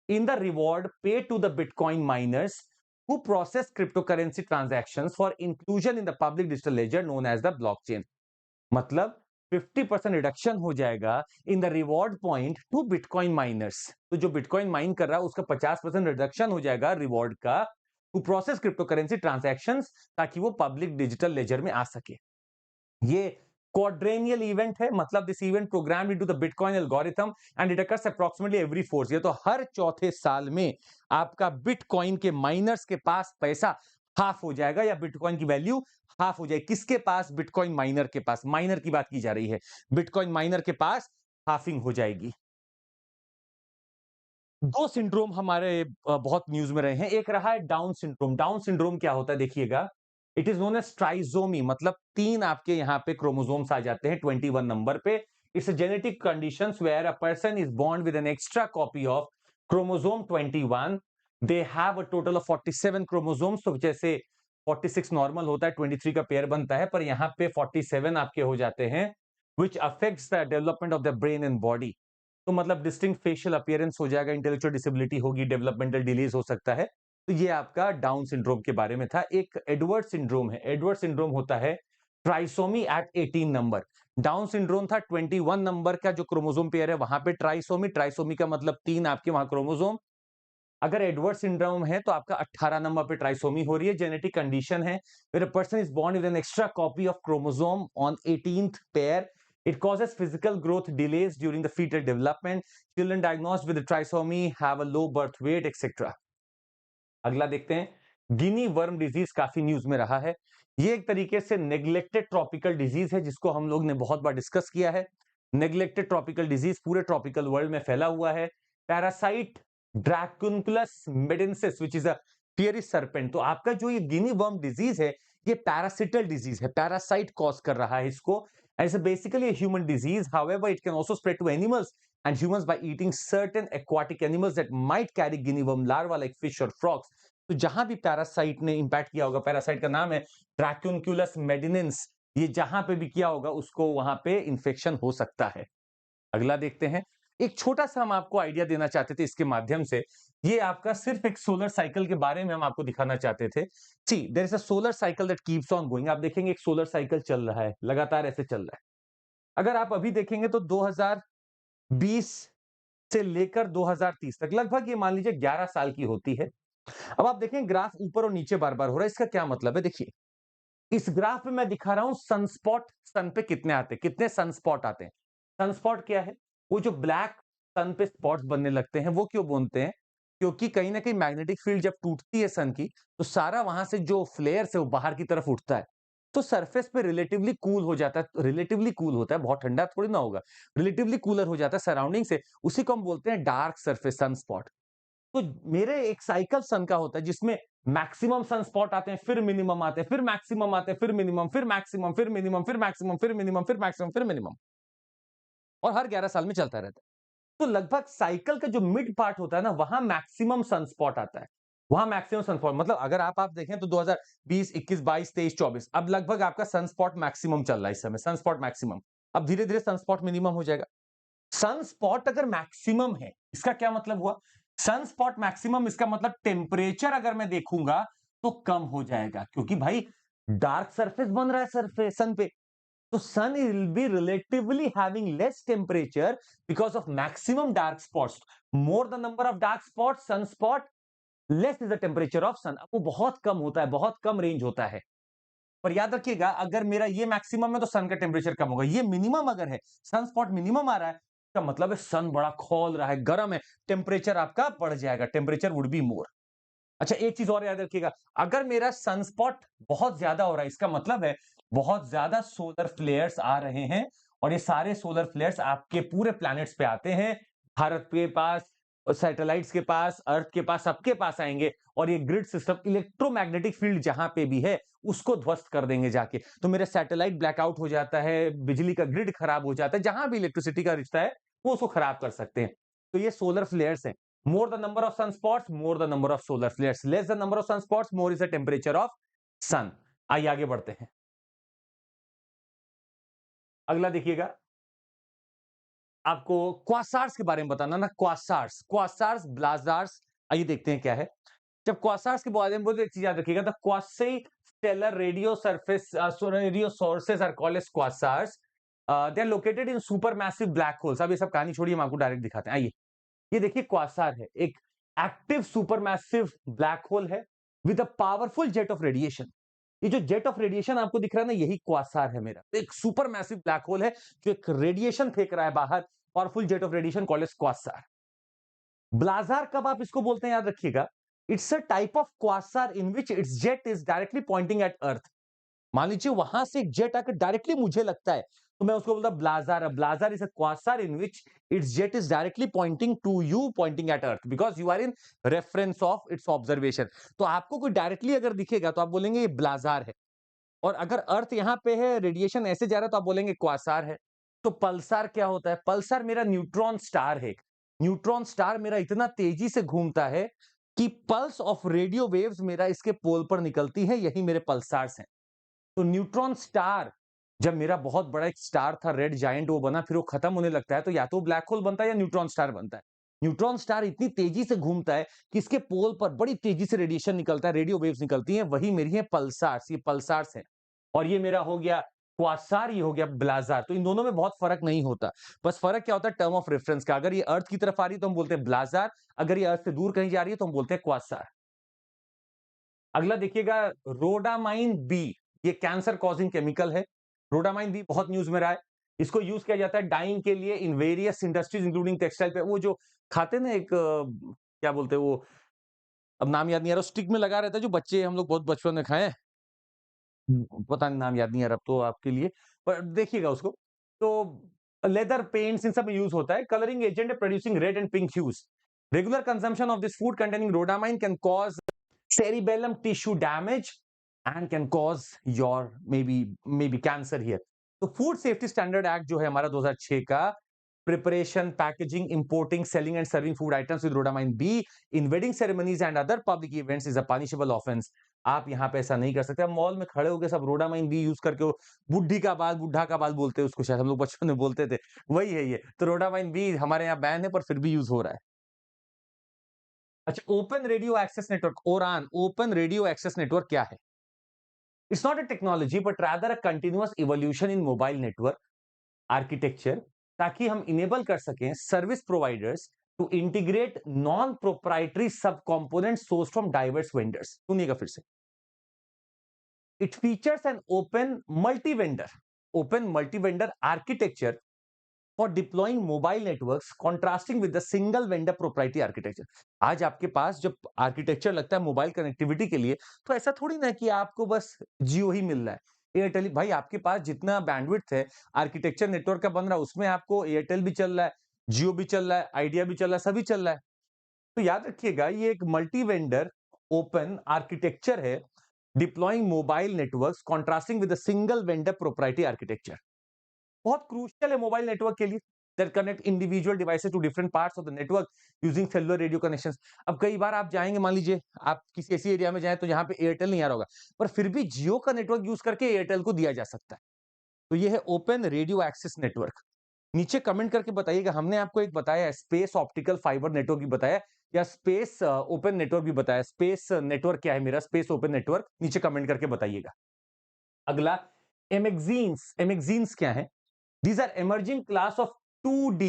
in the reward paid to the Bitcoin miners who process cryptocurrency transactions for inclusion in the public digital ledger known as the blockchain। मतलब 50% reduction हो जाएगा in the reward point to bitcoin miners. तो जो bitcoin mine कर रहा है उसका 50% reduction हो जाएगा रिवॉर्ड का to process crypto currency transactions, ताकि वो पब्लिक डिजिटल लेजर में आ सके। ये क्वाड्रेनियल इवेंट है, मतलब this event programmed into the bitcoin algorithm and it occurs approximately every 4 year. तो हर चौथे साल में आपका बिटकॉइन के माइनर्स के पास पैसा हाफ हो जाएगा, या बिटकॉइन की वैल्यू हाफ हो जाएगी। किसके पास? बिटकॉइन माइनर के पास। माइनर की बात की जा रही है, बिटकॉइन माइनर के पास हाफिंग हो जाएगी। दो सिंड्रोम हमारे बहुत न्यूज में रहे हैं। एक रहा है डाउन सिंड्रोम। डाउन सिंड्रोम क्या होता है देखिएगा, it is known as trisomy, मतलब 3 आपके यहां पे क्रोमोसोम्स आ जाते हैं 21 नंबर पे। It's genetic conditions where a person is born with an extra copy of chromosome 21। They have a total of 47 chromosomes. तो जैसे 46 नॉर्मल होता है, 23 का पेयर बनता है, पर यहां पे 47 आपके हो जाते हैं, which affects the development of the brain and body. तो मतलब डिस्टिंक्ट फेशियल अपीयरेंस हो जाएगा, इंटेलेक्चुअल डिसेबिलिटी होगी, डेवलपमेंटल डिलेज हो सकता है। तो ये आपका डाउन सिंड्रोम के बारे में था। एक एडवर्ड सिंड्रोम है। एडवर्ड सिंड्रोम होता है trisomy at 18 number. Down syndrome था 21 नंबर का जो क्रोमोसोम पेयर है वहां पे ट्राइसोमी। ट्राइसोमी का मतलब 3 आपके वहां क्रोमोसोम। अगर एडवर्ड सिंड्रोम है तो आपका 18 नंबर पे ट्राइसोमी हो रही है। जेनेटिक कंडीशन है where a person is born with an extra copy of chromosome on 18th pair. It causes physical growth delays during the fetal development. Children diagnosed with trisomy have a low birth weight, etc. अगला देखते हैं, गिनी worm disease काफी news में रहा है। ये एक तरीके से नेग्लेक्टेड ट्रॉपिकल डिजीज है जिसको हम लोग ने बहुत बार डिस्कस किया है। नेग्लेक्टेड ट्रॉपिकल डिजीज पूरे ट्रॉपिकल वर्ल्ड में फैला हुआ है। Parasite Dracunculus medinensis which is a fiery serpent. तो आपका जो ये गिनी वर्म डिजीज है ये पैरासिटल डिजीज है, पैरासाइट कॉज कर रहा है इसको। It's basically a human disease. However, it can also spread to animals and humans by eating certain aquatic animals that might carry guinea worm larvae like fish or frogs. तो जहां भी parasite ने impact किया होगा, parasite का नाम है ट्रैक्यूनक्यूलस मेडिनेंस, ये जहां पे भी किया होगा उसको वहां पे इंफेक्शन हो सकता है। अगला देखते हैं, एक छोटा सा हम आपको आइडिया देना चाहते थे इसके माध्यम से। ये आपका सिर्फ एक सोलर साइकिल के बारे में हम आपको दिखाना चाहते थे। See there is a solar cycle that keeps on going. आप देखेंगे एक सोलर साइकिल चल रहा है, लगातार ऐसे चल रहा है। अगर आप अभी देखेंगे तो 2020 से लेकर 2030 तक लगभग ये मान लीजिए 11 साल की होती है। अब आप देखें ग्राफ ऊपर और नीचे बार बार हो रहा है, इसका क्या मतलब है? देखिए इस ग्राफ में मैं दिखा रहा हूं सनस्पॉट, सन पे कितने आते हैं, कितने सनस्पॉट आते हैं। सनस्पॉट क्या है? वो जो ब्लैक सन पे स्पॉट्स बनने लगते हैं। वो क्यों बनते हैं? क्योंकि कहीं न कहीं मैग्नेटिक फील्ड जब टूटती है सन की, तो सारा वहां से जो फ्लेयर्स है वो बाहर की तरफ उठता है। तो सरफेस पे रिलेटिवली कूल हो जाता है, रिलेटिवली कूल होता है, बहुत ठंडा थोड़ी ना होगा। रिलेटिवली कूलर हो जाता है सराउंडिंग से, उसी को हम बोलते हैं डार्क सरफेस सन स्पॉट। तो मेरे एक साइकिल सन का होता है जिसमें मैक्सिमम सन स्पॉट आते हैं, फिर मिनिमम आते हैं, फिर मैक्सिमम आते हैं, फिर मिनिमम, फिर मैक्सिमम, फिर मिनिमम, फिर मैक्सिमम, फिर मिनिमम, फिर मैक्सिमम, फिर मिनिमम, और हर 11 साल में चलता रहता है। तो लगभग साइकिल का जो मिड पार्ट होता है ना, वहां मैक्सिमम सनस्पॉट आता है। वहां मैक्सिमम सनस्पॉट मतलब अगर आप देखें तो 2020, 21, 22, 23, 24 अब लगभग आपका सनस्पॉट मैक्सिमम चल रहा है इस समय, सनस्पॉट मैक्सिमम। अब धीरे धीरे सनस्पॉट मिनिमम हो जाएगा। सनस्पॉट अगर मैक्सिमम है, इसका क्या मतलब हुआ? सनस्पॉट मैक्सिमम इसका मतलब टेम्परेचर अगर मैं देखूंगा तो कम हो जाएगा, क्योंकि भाई डार्क सरफेस बन रहा है सरफेस सन पे। तो sun will be relatively having less temperature because of maximum dark spots. More the number of dark spots, sunspot, less is the temperature of sun. अब वो बहुत कम होता है, बहुत कम रेंज होता है। पर याद रखिएगा, अगर मेरा ये मैक्सिमम है तो सन का टेम्परेचर कम होगा। ये मिनिमम अगर है, सन स्पॉट मिनिमम आ रहा है, इसका मतलब है सन बड़ा खोल रहा है, गर्म है, टेम्परेचर आपका बढ़ जाएगा, टेम्परेचर वुड बी मोर। अच्छा, एक चीज और याद रखिएगा, अगर मेरा सनस्पॉट बहुत ज्यादा हो रहा है, इसका मतलब है बहुत ज्यादा सोलर फ्लेयर्स आ रहे हैं, और ये सारे सोलर फ्लेयर्स आपके पूरे प्लैनेट्स पे आते हैं, भारत के पास, सैटेलाइट्स के पास, अर्थ के पास, सबके पास आएंगे, और ये ग्रिड सिस्टम, इलेक्ट्रोमैग्नेटिक फील्ड जहां पे भी है उसको ध्वस्त कर देंगे जाके। तो मेरा सैटेलाइट ब्लैकआउट हो जाता है, बिजली का ग्रिड खराब हो जाता है, जहां भी इलेक्ट्रिसिटी का रिश्ता है वो उसको खराब कर सकते हैं। तो ये सोलर फ्लेयर्स हैं। More the number of sunspots, more the number of solar flares. Less the number of sunspots, more is the temperature of sun. आइए आगे बढ़ते हैं। अगला देखिएगा, आपको क्वासार्स के बारे में बताना ना, क्वासार्स, क्वासार्स, ब्लाजार्स। आइए देखते हैं क्या है। जब क्वासार्स के बारे में बोलते एक चीज याद रखिएगा, the quasi stellar radio surface radio sources are called as quasars. They are located in super massive black holes. अब ये सब कहानी छोड़िए, हम आपको डायरेक्ट दिखाते हैं। आइए, ये देखिए क्वासार है, एक एक्टिव सुपरमैसिव ब्लैक होल है with a powerful jet of radiation. ये जो जेट ऑफ रेडिएशन आपको दिख रहा है ना, यही क्वासार है मेरा, एक सुपरमैसिव ब्लैक होल है जो एक रेडिएशन फेंक रहा है बाहर, powerful jet of radiation called as quasar. Blazar कब आप इसको बोलते हैं याद रखिएगा, it's a type of quasar in which its jet is directly pointing at earth. मान लीजिए वहां से एक जेट आकर डायरेक्टली मुझे लगता है, तो मैं उसको बोलता blazar. Blazar is a quasar in which its jet is directly pointing to you, pointing at earth, because you are in reference of its observation. तो आपको कोई डायरेक्टली अगर दिखेगा तो आप बोलेंगे ये ब्लाजार है, और अगर अर्थ यहां पे है, रेडिएशन ऐसे जा रहा है, तो आप बोलेंगे क्वासार है। तो पल्सार क्या होता है? पल्सार मेरा न्यूट्रॉन स्टार है। न्यूट्रॉन स्टार मेरा इतना तेजी से घूमता है कि पल्स ऑफ रेडियो वेव्स मेरा इसके पोल पर निकलती है, यही मेरे पल्सार्स हैं। तो न्यूट्रॉन स्टार, जब मेरा बहुत बड़ा एक स्टार था, रेड जायंट, वो बना, फिर वो खत्म होने लगता है, तो या तो ब्लैक होल बनता है या न्यूट्रॉन स्टार बनता है। न्यूट्रॉन स्टार इतनी तेजी से घूमता है कि इसके पोल पर बड़ी तेजी से रेडिएशन निकलता है, रेडियो वेव्स निकलती हैं, वही मेरी है पल्सार्स, ये पल्सार्स हैं। और ये मेरा हो गया क्वासार, ये हो गया ब्लाजार। तो इन दोनों में बहुत फर्क नहीं होता, बस फर्क क्या होता है टर्म ऑफ रेफरेंस का। अगर ये अर्थ की तरफ आ रही है तो हम बोलते हैं ब्लाजार, अगर ये अर्थ से दूर कहीं जा रही है तो हम बोलते हैं क्वासार। अगला देखिएगा, रोडामाइन बी, ये कैंसर कॉजिंग केमिकल है। रोडामाइन बी बहुत न्यूज में रहा है। इसको यूज किया जाता है डाइंग के लिए in various industries including textile पे। वो जो खाते ना एक क्या बोलते हैं वो, अब नाम याद नहीं आ रहा, स्टिक में लगा रहता है, जो बच्चे हम लोग बहुत बचपन में खाए हैं। पता नहीं, नाम याद नहीं आ रहा अब तो आपके लिए, पर देखिएगा उसको। तो लेदर पेंट्स इन सब में यूज होता है। कलरिंग एजेंट है producing red and pink huge. Regular consumption of this food containing rhodamine can cause cerebellum tissue damage and can cause your maybe cancer here. तो फूड सेफ्टी स्टैंडर्ड एक्ट जो है हमारा 2006 का, preparation, packaging, importing, selling and serving food items with rhodamine be in wedding ceremonies and other public events is a punishable offence. आप यहां पे ऐसा नहीं कर सकते। आप मॉल में खड़े होकर सब रोडामाइन बी यूज करके, बुढ़ी का बाल, बुढ़ा का बाल बोलते हैं उसको, शायद हम लोग बचपन में बोलते थे, वही है ये। तो रोडामाइन बी हमारे यहाँ बैन है, पर फिर भी यूज हो रहा है। अच्छा, open radio access network, ORAN, open radio access network क्या है? It's not a technology but rather a continuous evolution in mobile network architecture, ताकि हम इनेबल कर सकें service providers to integrate non proprietary sub component source from diverse vendors. सुनिएगा फिर से, it features an open multi vendor architecture for deploying mobile networks contrasting with the single vendor proprietary architecture. आज आपके पास जब architecture लगता है mobile connectivity के लिए, तो ऐसा थोड़ी ना कि आपको बस जियो ही मिल रहा है, एयरटेल भाई आपके पास जितना बैंडविड्थ है आर्किटेक्चर नेटवर्क का बन रहा है उसमें आपको एयरटेल भी चल रहा है, जियो भी चल रहा है, आइडिया भी चल रहा है, सभी चल रहा है। तो याद रखिएगा ये एक मल्टी वेंडर ओपन आर्किटेक्चर है, deploying mobile networks contrasting with a single vendor proprietary architecture. बहुत क्रूशियल है मोबाइल नेटवर्क के लिए, that connect individual devices to different parts of the network using cellular radio connections। अब कई बार आप जाएंगे, मान लीजिए आप किसी ऐसी एरिया में जाएं तो जहां पे एयरटेल नहीं आ रहा होगा, पर फिर भी जियो का नेटवर्क यूज करके एयरटेल को दिया जा सकता है। तो ये है ओपन रेडियो एक्सेस नेटवर्क। नीचे कमेंट करके बताइएगा, हमने आपको एक बताया स्पेस ऑप्टिकल फाइबर नेटवर्क भी बताया या स्पेस ओपन नेटवर्क भी बताया। स्पेस नेटवर्क क्या है मेरा, स्पेस ओपन नेटवर्क, नीचे कमेंट करके बताइएगा। अगला एमेक्जीन्स। एमेक्जीन्स क्या है? These are emerging class of 2D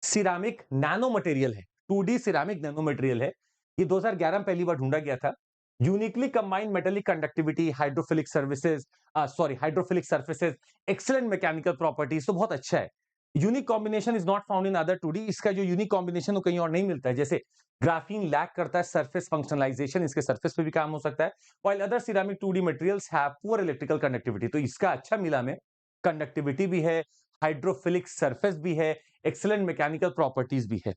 ceramic nano material है। 2D सिरामिक नैनो मटेरियल है। ये 2011 में पहली बार ढूंढा गया था। Uniquely combined metallic conductivity, hydrophilic services, hydrophilic surfaces, excellent mechanical properties, तो बहुत अच्छा है। Unique combination is not found in other 2D। इसका जो यूनिक कॉम्बिनेशन वो कहीं और नहीं मिलता है। जैसे ग्राफीन लैक करता है सरफेस फंक्शनलाइजेशन, इसके सरफेस पे भी काम हो सकता है। While other ceramic 2D materials have poor electrical conductivity. तो इसका अच्छा मिला में कंडक्टिविटी भी है, हाइड्रोफिलिक सरफेस भी है, एक्सीलेंट मैकेनिकल प्रॉपर्टीज भी है।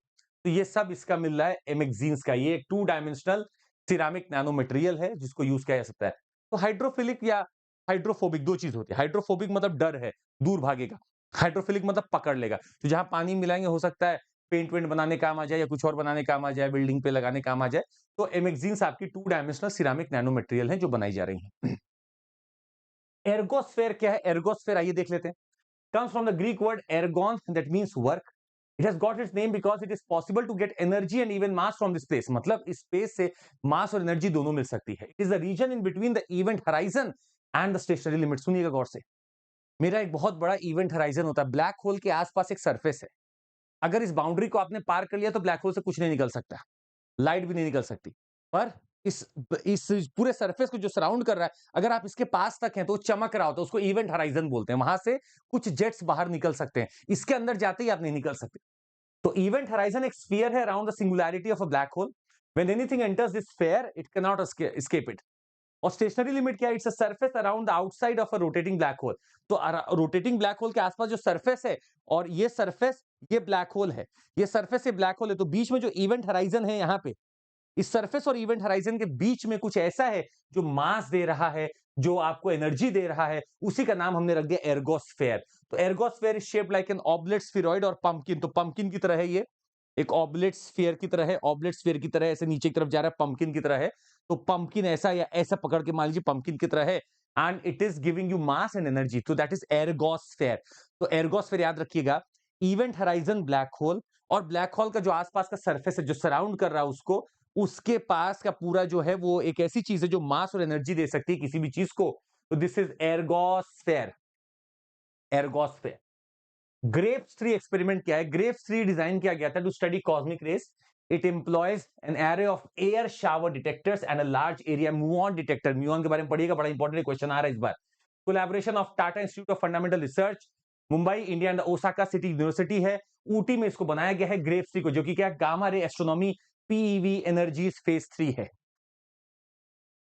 तो ये सब इसका मिल रहा है एमेक्जीन्स का। ये एक 2 डायमेंशनल सिरामिक नैनो मटेरियल है जिसको यूज किया जा सकता है। तो हाइड्रोफिलिक या हाइड्रोफोबिक दो चीज होती है। हाइड्रोफोबिक मतलब डर है, दूर भागेगा। हाइड्रोफिलिक मतलब पकड़ लेगा। तो जहां पानी मिलाएंगे हो सकता है पेंट वेंट बनाने काम आ जाए या कुछ और बनाने काम आ जाए, बिल्डिंग पे लगाने काम आ जाए। तो एमेक्जीन्स आपकी 2 डायमेंशनल सिरामिक नैनो मटेरियल है जो बनाई जा रही है। एर्गोस्फेयर क्या है? एर्गोस्फेयर आइए देख लेते हैं। Comes from the Greek word ergon, that means work. It has got its name because it is possible to get energy and even mass from this space। मतलब इस स्पेस से मास और एनर्जी दोनों मिल सकती है। It is the region in between the event horizon and the stationary limit। सुनिएगा गौर से, मेरा एक बहुत बड़ा इवेंट हराइजन होता है, ब्लैक होल के आसपास एक सरफेस है। अगर इस बाउंड्री को आपने पार कर लिया तो ब्लैक होल से कुछ नहीं निकल सकता, लाइट भी नहीं निकल सकती। पर इस पूरे सरफेस को जो सराउंड कर रहा है, अगर आप इसके पास तक हैं तो चमक रहा होता है, उसको इवेंट हराइजन बोलते हैं। वहां से कुछ जेट्स बाहर निकल सकते हैं, इसके अंदर जाते ही आप नहीं निकल सकते। तो इवेंट हराइजन एक स्फीयर है around the singularity of a black hole. When anything enters this sphere it can not escape it. और स्टेशनरी लिमिट क्या है? It's a surface around the outside of a rotating black hole. तो rotating black hole के आसपास जो surface है, और ये सरफेस ये ब्लैक होल है, ये सरफेस ये ब्लैक होल है, तो बीच में जो इवेंट हराइजन है, यहाँ पे इस सरफेस और इवेंट हराइजन के बीच में कुछ ऐसा है जो मास दे रहा है, जो आपको एनर्जी दे रहा है, उसी का नाम हमने रख दिया एर्गोस्फेयर। तो ergosphere is shaped like an oblate spheroid or pumpkin. तो पंपकिन की तरह है ये, एक ऑब्लेट स्फीयर की तरह है, ऑब्लेट स्फीयर की तरह ऐसे नीचे की तरफ जा रहा है, पंपकिन की तरह है। तो पंपकिन ऐसा या ऐसा पकड़ के मान लीजिए पंपकिन की तरह है, and it is giving you mass and energy. तो दैट इज एर्गोस्फेयर। तो एर्गोस्फेयर याद रखिएगा, इवेंट हराइजन ब्लैक होल, और ब्लैक होल का जो आसपास का सरफेस है जो सराउंड कर रहा है उसको, उसके पास का पूरा जो है वो एक ऐसी चीज है जो मास और एनर्जी दे सकती है किसी भी चीज को। तो this is ergosphere. Ergosphere. GRAPES 3 experiment क्या है? ग्रेप्स 3 डिजाइन किया गया था to study cosmic rays. It employs an array of air shower detectors and a large area muon detector. Muon के बारे में पढ़िएगा, बड़ा इंपॉर्टेंट क्वेश्चन आ रहा है इस बार। Collaboration of Tata institute of fundamental research, Mumbai, India and Osaka city university है। ऊटी में इसको बनाया गया है ग्रेप्स 3 को, जो कि क्या gamma ray astronomy PEV energies phase 3 है।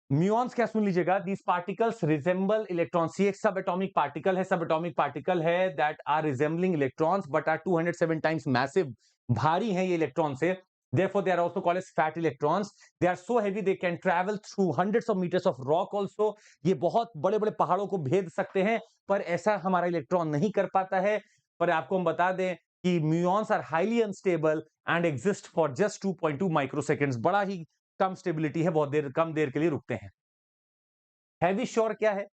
म्यूऑन्स क्या सुन लीजिएगा, दीज पार्टिकल्स रिजेंबल इलेक्ट्रॉन्स। ये एक सब एटॉमिक पार्टिकल है, सब एटॉमिक पार्टिकल है that are resembling electrons but are 207 times massive. भारी हैं ये इलेक्ट्रॉन से, therefore they are also called as fat electrons। they are so heavy they can travel through hundreds of meters of rock also। ये बहुत बड़े बड़े पहाड़ों को भेद सकते हैं, पर ऐसा हमारा इलेक्ट्रॉन नहीं कर पाता है। पर आपको हम बता दें कि muons are highly unstable and exist for just 2.2 microseconds. बड़ा ही कम स्टेबिलिटी है, बहुत देर कम देर के लिए रुकते हैं। हैवी श्योर क्या है?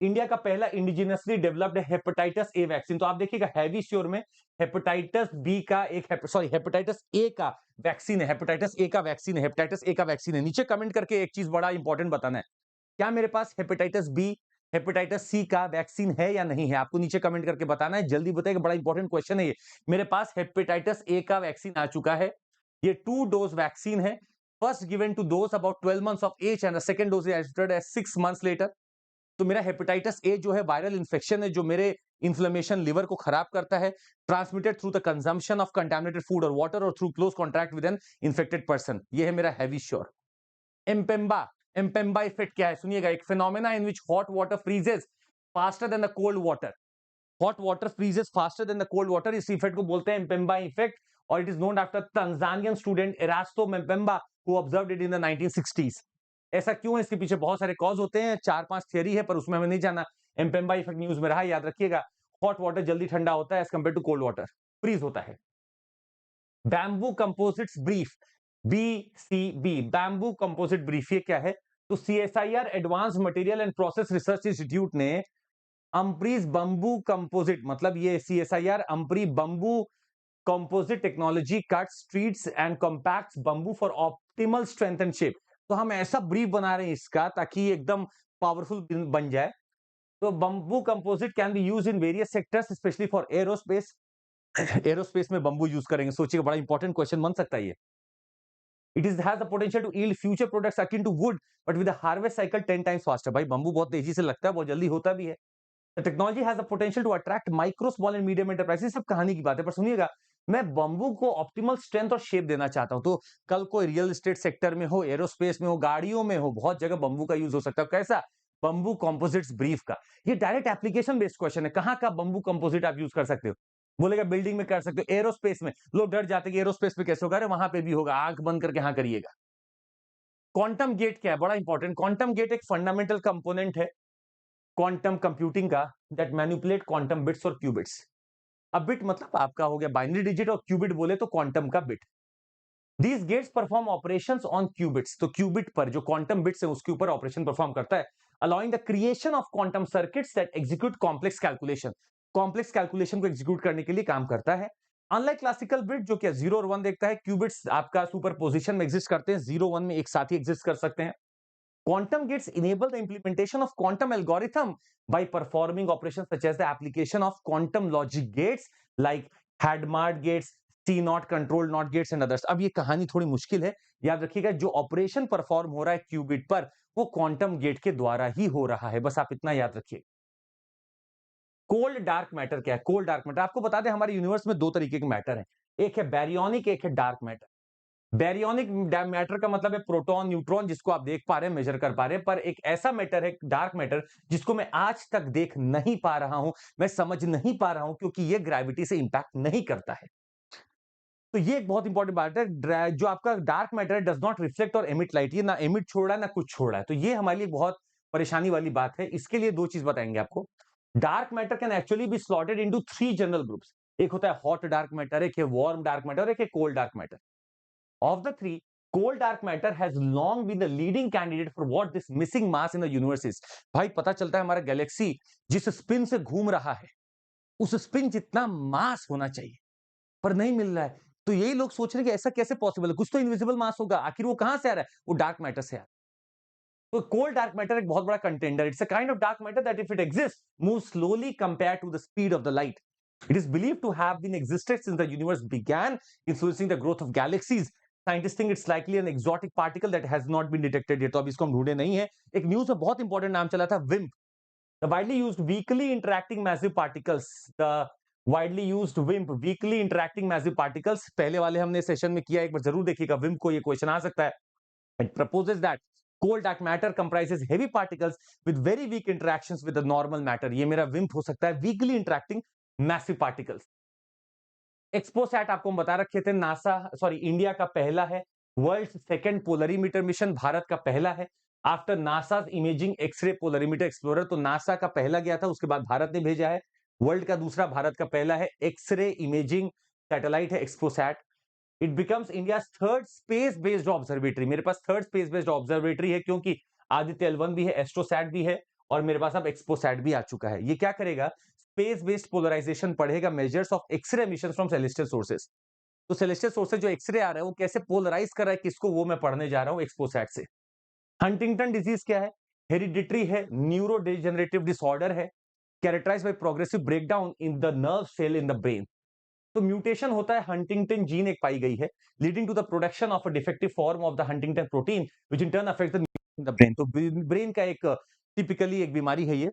इंडिया का पहला indigenously developed hepatitis A vaccine. तो आप देखिएगा हैवी श्योर में हेपेटाइटिस बी का एक सॉरी हेपेटाइटिस ए का वैक्सीन है, हेपेटाइटिस ए का वैक्सीन है, हेपेटाइटिस ए का वैक्सीन है। नीचे कमेंट करके एक चीज बड़ा इंपॉर्टेंट बताना है, क्या मेरे पास हेपेटाइटिस बी हेपेटाइटिस सी का वैक्सीन है या नहीं है? आपको नीचे कमेंट करके बताना है, जल्दी बताइएगा, बड़ा इंपॉर्टेंट क्वेश्चन है ये। मेरे पास हेपेटाइटिस ए का वैक्सीन आ चुका है, ये 2 डोज वैक्सीन है। First given to dose about 12 months of age and the second dose age 6 months later. तो मेरा हेपेटाइटिस ए जो है वायरल इंफेक्शन है, जो मेरे इन्फ्लेमेशन लिवर को खराब करता है, transmitted through the consumption of contaminated food और वाटर और through close contact with an infected person. ये है मेरा हैवी श्योर। एम्पेम्बा, एम्पेम्बा इफेक्ट क्या है सुनिएगा, एक phenomena in which hot water freezes faster than the cold water. Hot water freezes faster than the cold water, इस इफेक्ट को बोलते हैं एम्पेम्बा इफेक्ट, और it is known after Tanzanian student Erasto Mpemba who observed it in the 1960s। ऐसा क्यों है, इसके पीछे बहुत सारे कॉज होते हैं, 4-5 थियरी है, पर उसमें हमें नहीं जाना। एम्पेम्बा इफेक्ट न्यूज में रहा, याद रखिएगा। हॉट वाटर जल्दी ठंडा होता है as compare to cold water, freeze होता है। Bamboo composites brief, BCB, bamboo composite brief, ये क्या है? तो CSIR advance material and process research institute ने अम्प्रीज बंबू कंपोजिट, मतलब ये CSIR AMPRI bamboo composite technology cut strips and compacts bamboo for optimal strength and shape. तो हम ऐसा ब्रीफ बना रहे हैं इसका ताकि एकदम पावरफुल बन जाए। तो bamboo composite can be use in various sectors specially for aerospace. Aerospace में बंबू यूज करेंगे, सोचिएगा बड़ा इंपॉर्टेंट क्वेश्चन बन सकता है ये। It is has the potential to yield future products akin to wood, but with a harvest cycle 10 times faster। भाई bamboo बहुत तेजी से लगता है, बहुत जल्दी होता भी है। The technology has the potential to attract micro, small and medium enterprises। सब कहानी की बात है, पर सुनिएगा, मैं बंबू को ऑप्टिमल स्ट्रेंथ और शेप देना चाहता हूं। तो कल कोई रियल एस्टेट सेक्टर में हो, एरोस्पेस में हो, गाड़ियों में हो, बहुत जगह बंबू का यूज हो सकता है। कैसा? बंबू कंपोजिट्स ब्रीफ का। ये डायरेक्ट एप्लीकेशन बेस्ड क्वेश्चन है, कहां का बंबू कंपोजिट आप यूज कर सकते हो? बोलेगा बिल्डिंग में कर सकते हो, एरोस्पेस में लोग डर जाते हैं कि एरोस्पेस में कैसे होगा, अरे वहां पे भी होगा, आंख बंद करके हाँ करिएगा। क्वांटम गेट क्या है? बड़ा इंपॉर्टेंट। क्वांटम गेट एक फंडामेंटल कंपोनेंट है क्वांटम कंप्यूटिंग का, दैट मैनिपुलेट क्वांटम बिट्स और क्यूबिट्स। अब बिट मतलब आपका हो गया बाइनरी डिजिट, और क्यूबिट बोले तो क्वांटम का bit. These gates perform operations on qubits, तो क्यूबिट पर जो क्वांटम बिट्स है उसके ऊपर ऑपरेशन परफॉर्म करता है, allowing the creation of quantum circuits that execute complex calculation. Complex calculation को एग्जीक्यूट करने के लिए काम करता है। अनलाइक क्लासिकल बिट जो कि 0 और 1 देखता है, क्यूबिट्स आपका सुपर पोजिशन में एग्जिस्ट करते हैं, 0 1 में एक साथ ही एग्जिस्ट कर सकते हैं। Quantum gates enable the implementation of quantum algorithm by performing operations such as the application of quantum logic gates like Hadamard gates, C0 controlled NOT gates and others। अब ये कहानी थोड़ी मुश्किल है, याद रखिएगा, जो ऑपरेशन परफॉर्म हो रहा है क्यूबिट पर वो क्वांटम गेट के द्वारा ही हो रहा है, बस आप इतना याद रखिए। कोल्ड डार्क मैटर क्या है? कोल्ड डार्क मैटर आपको बता दें, हमारे यूनिवर्स में दो तरीके के मैटर हैं, एक है बैरियोनिक, एक है डार्क मैटर। बैरियोनिक मैटर का मतलब है प्रोटॉन न्यूट्रॉन, जिसको आप देख पा रहे हैं, मेजर कर पा रहे हैं, पर एक ऐसा मैटर है डार्क मैटर जिसको मैं आज तक देख नहीं पा रहा हूं, मैं समझ नहीं पा रहा हूं, क्योंकि ये ग्रेविटी से इंपैक्ट नहीं करता है। तो ये एक बहुत इंपॉर्टेंट बात है, जो आपका dark matter does not reflect और एमिट लाइट, ये ना एमिट छोड़ रहा है ना कुछ छोड़ रहा है, तो ये हमारे लिए बहुत परेशानी वाली बात है। इसके लिए दो चीज बताएंगे आपको। Dark matter can actually be slotted into 3 general groups. एक होता है हॉट डार्क मैटर, एक है वार्म डार्क मैटर, एक है cold dark matter. Of the three, cold dark matter has long been the leading candidate for what this missing mass in the universe is। भाई पता चलता है हमारा गैलेक्सी जिस स्पिन से घूम रहा है, उस स्पिन जितना मास होना चाहिए, पर नहीं मिल रहा है। तो यही लोग सोच रहे हैं कि ऐसा कैसे पॉसिबल है, कुछ तो इनविजिबल मास होगा, आखिर वो कहां से आ रहा है? वो डार्क मैटर से आ रहा है। तो कोल्ड डार्क मैटर एक बहुत बड़ा contender, it's a kind of dark matter that if it exist move slowly compare to the speed of the light. It is believed to have been existed since the universe began, influencing the growth of galaxies। Scientists think it's likely an exotic particle that has not been detected yet। तो अब इसको हम ढूंढे नहीं है। एक news में बहुत इंपॉर्टेंट नाम चला था, विम्प, the widely used weakly interacting massive particles. The widely used विम्प, वीकली इंटरैक्टिंग मैसिव पार्टिकल्स, पहले वाले हमने सेशन में किया, एक बार जरूर देखिएगा, विम्प को ये क्वेश्चन आ सकता है। It proposes that cold dark matter comprises heavy particles with very weak interactions with the normal matter। ये मेरा विम्प हो सकता है, weakly interacting massive particles। XPoSat आपको हम बता रखे थे, नासा सॉरी इंडिया का पहला है, world second polarimeter mission Bharat का पहला है। After NASA imaging X ray polarimeter explorer, तो नासा का पहला गया था, उसके बाद भारत ने भेजा है। वर्ल्ड का दूसरा, भारत का पहला है, एक्सरे इमेजिंग सैटेलाइट है XPoSat. It becomes India third space based observatory. मेरे पास थर्ड स्पेस बेस्ड ऑब्जर्वेटरी है, क्योंकि आदित्य L1 भी है, एस्ट्रोसैट भी है, और मेरे पास अब एक्सपोसैट भी आ चुका है। ये क्या करेगा? स्पेस बेस्ड पोलराइजेशन पढ़ेगा, measures of X ray emission from celestial sources. तो सेलेस्टियल सोर्सेज जो एक्सरे आ रहा है वो कैसे पोलराइज कर रहा है किसको, वो मैं पढ़ने जा रहा हूं एक्सपोसैट से। हंटिंगटन डिजीज क्या है? हेरिडिटरी है, न्यूरो डिजेनरेटिव डिसऑर्डर है, characterised by progressive breakdown in the nerve cell in the brain. तो म्यूटेशन होता है, हंटिंगटन जीन एक पाई गई है, leading to the production of a defective form of the Huntington protein which in turn affect the brain. तो brain का एक टिपिकली एक बीमारी है ये।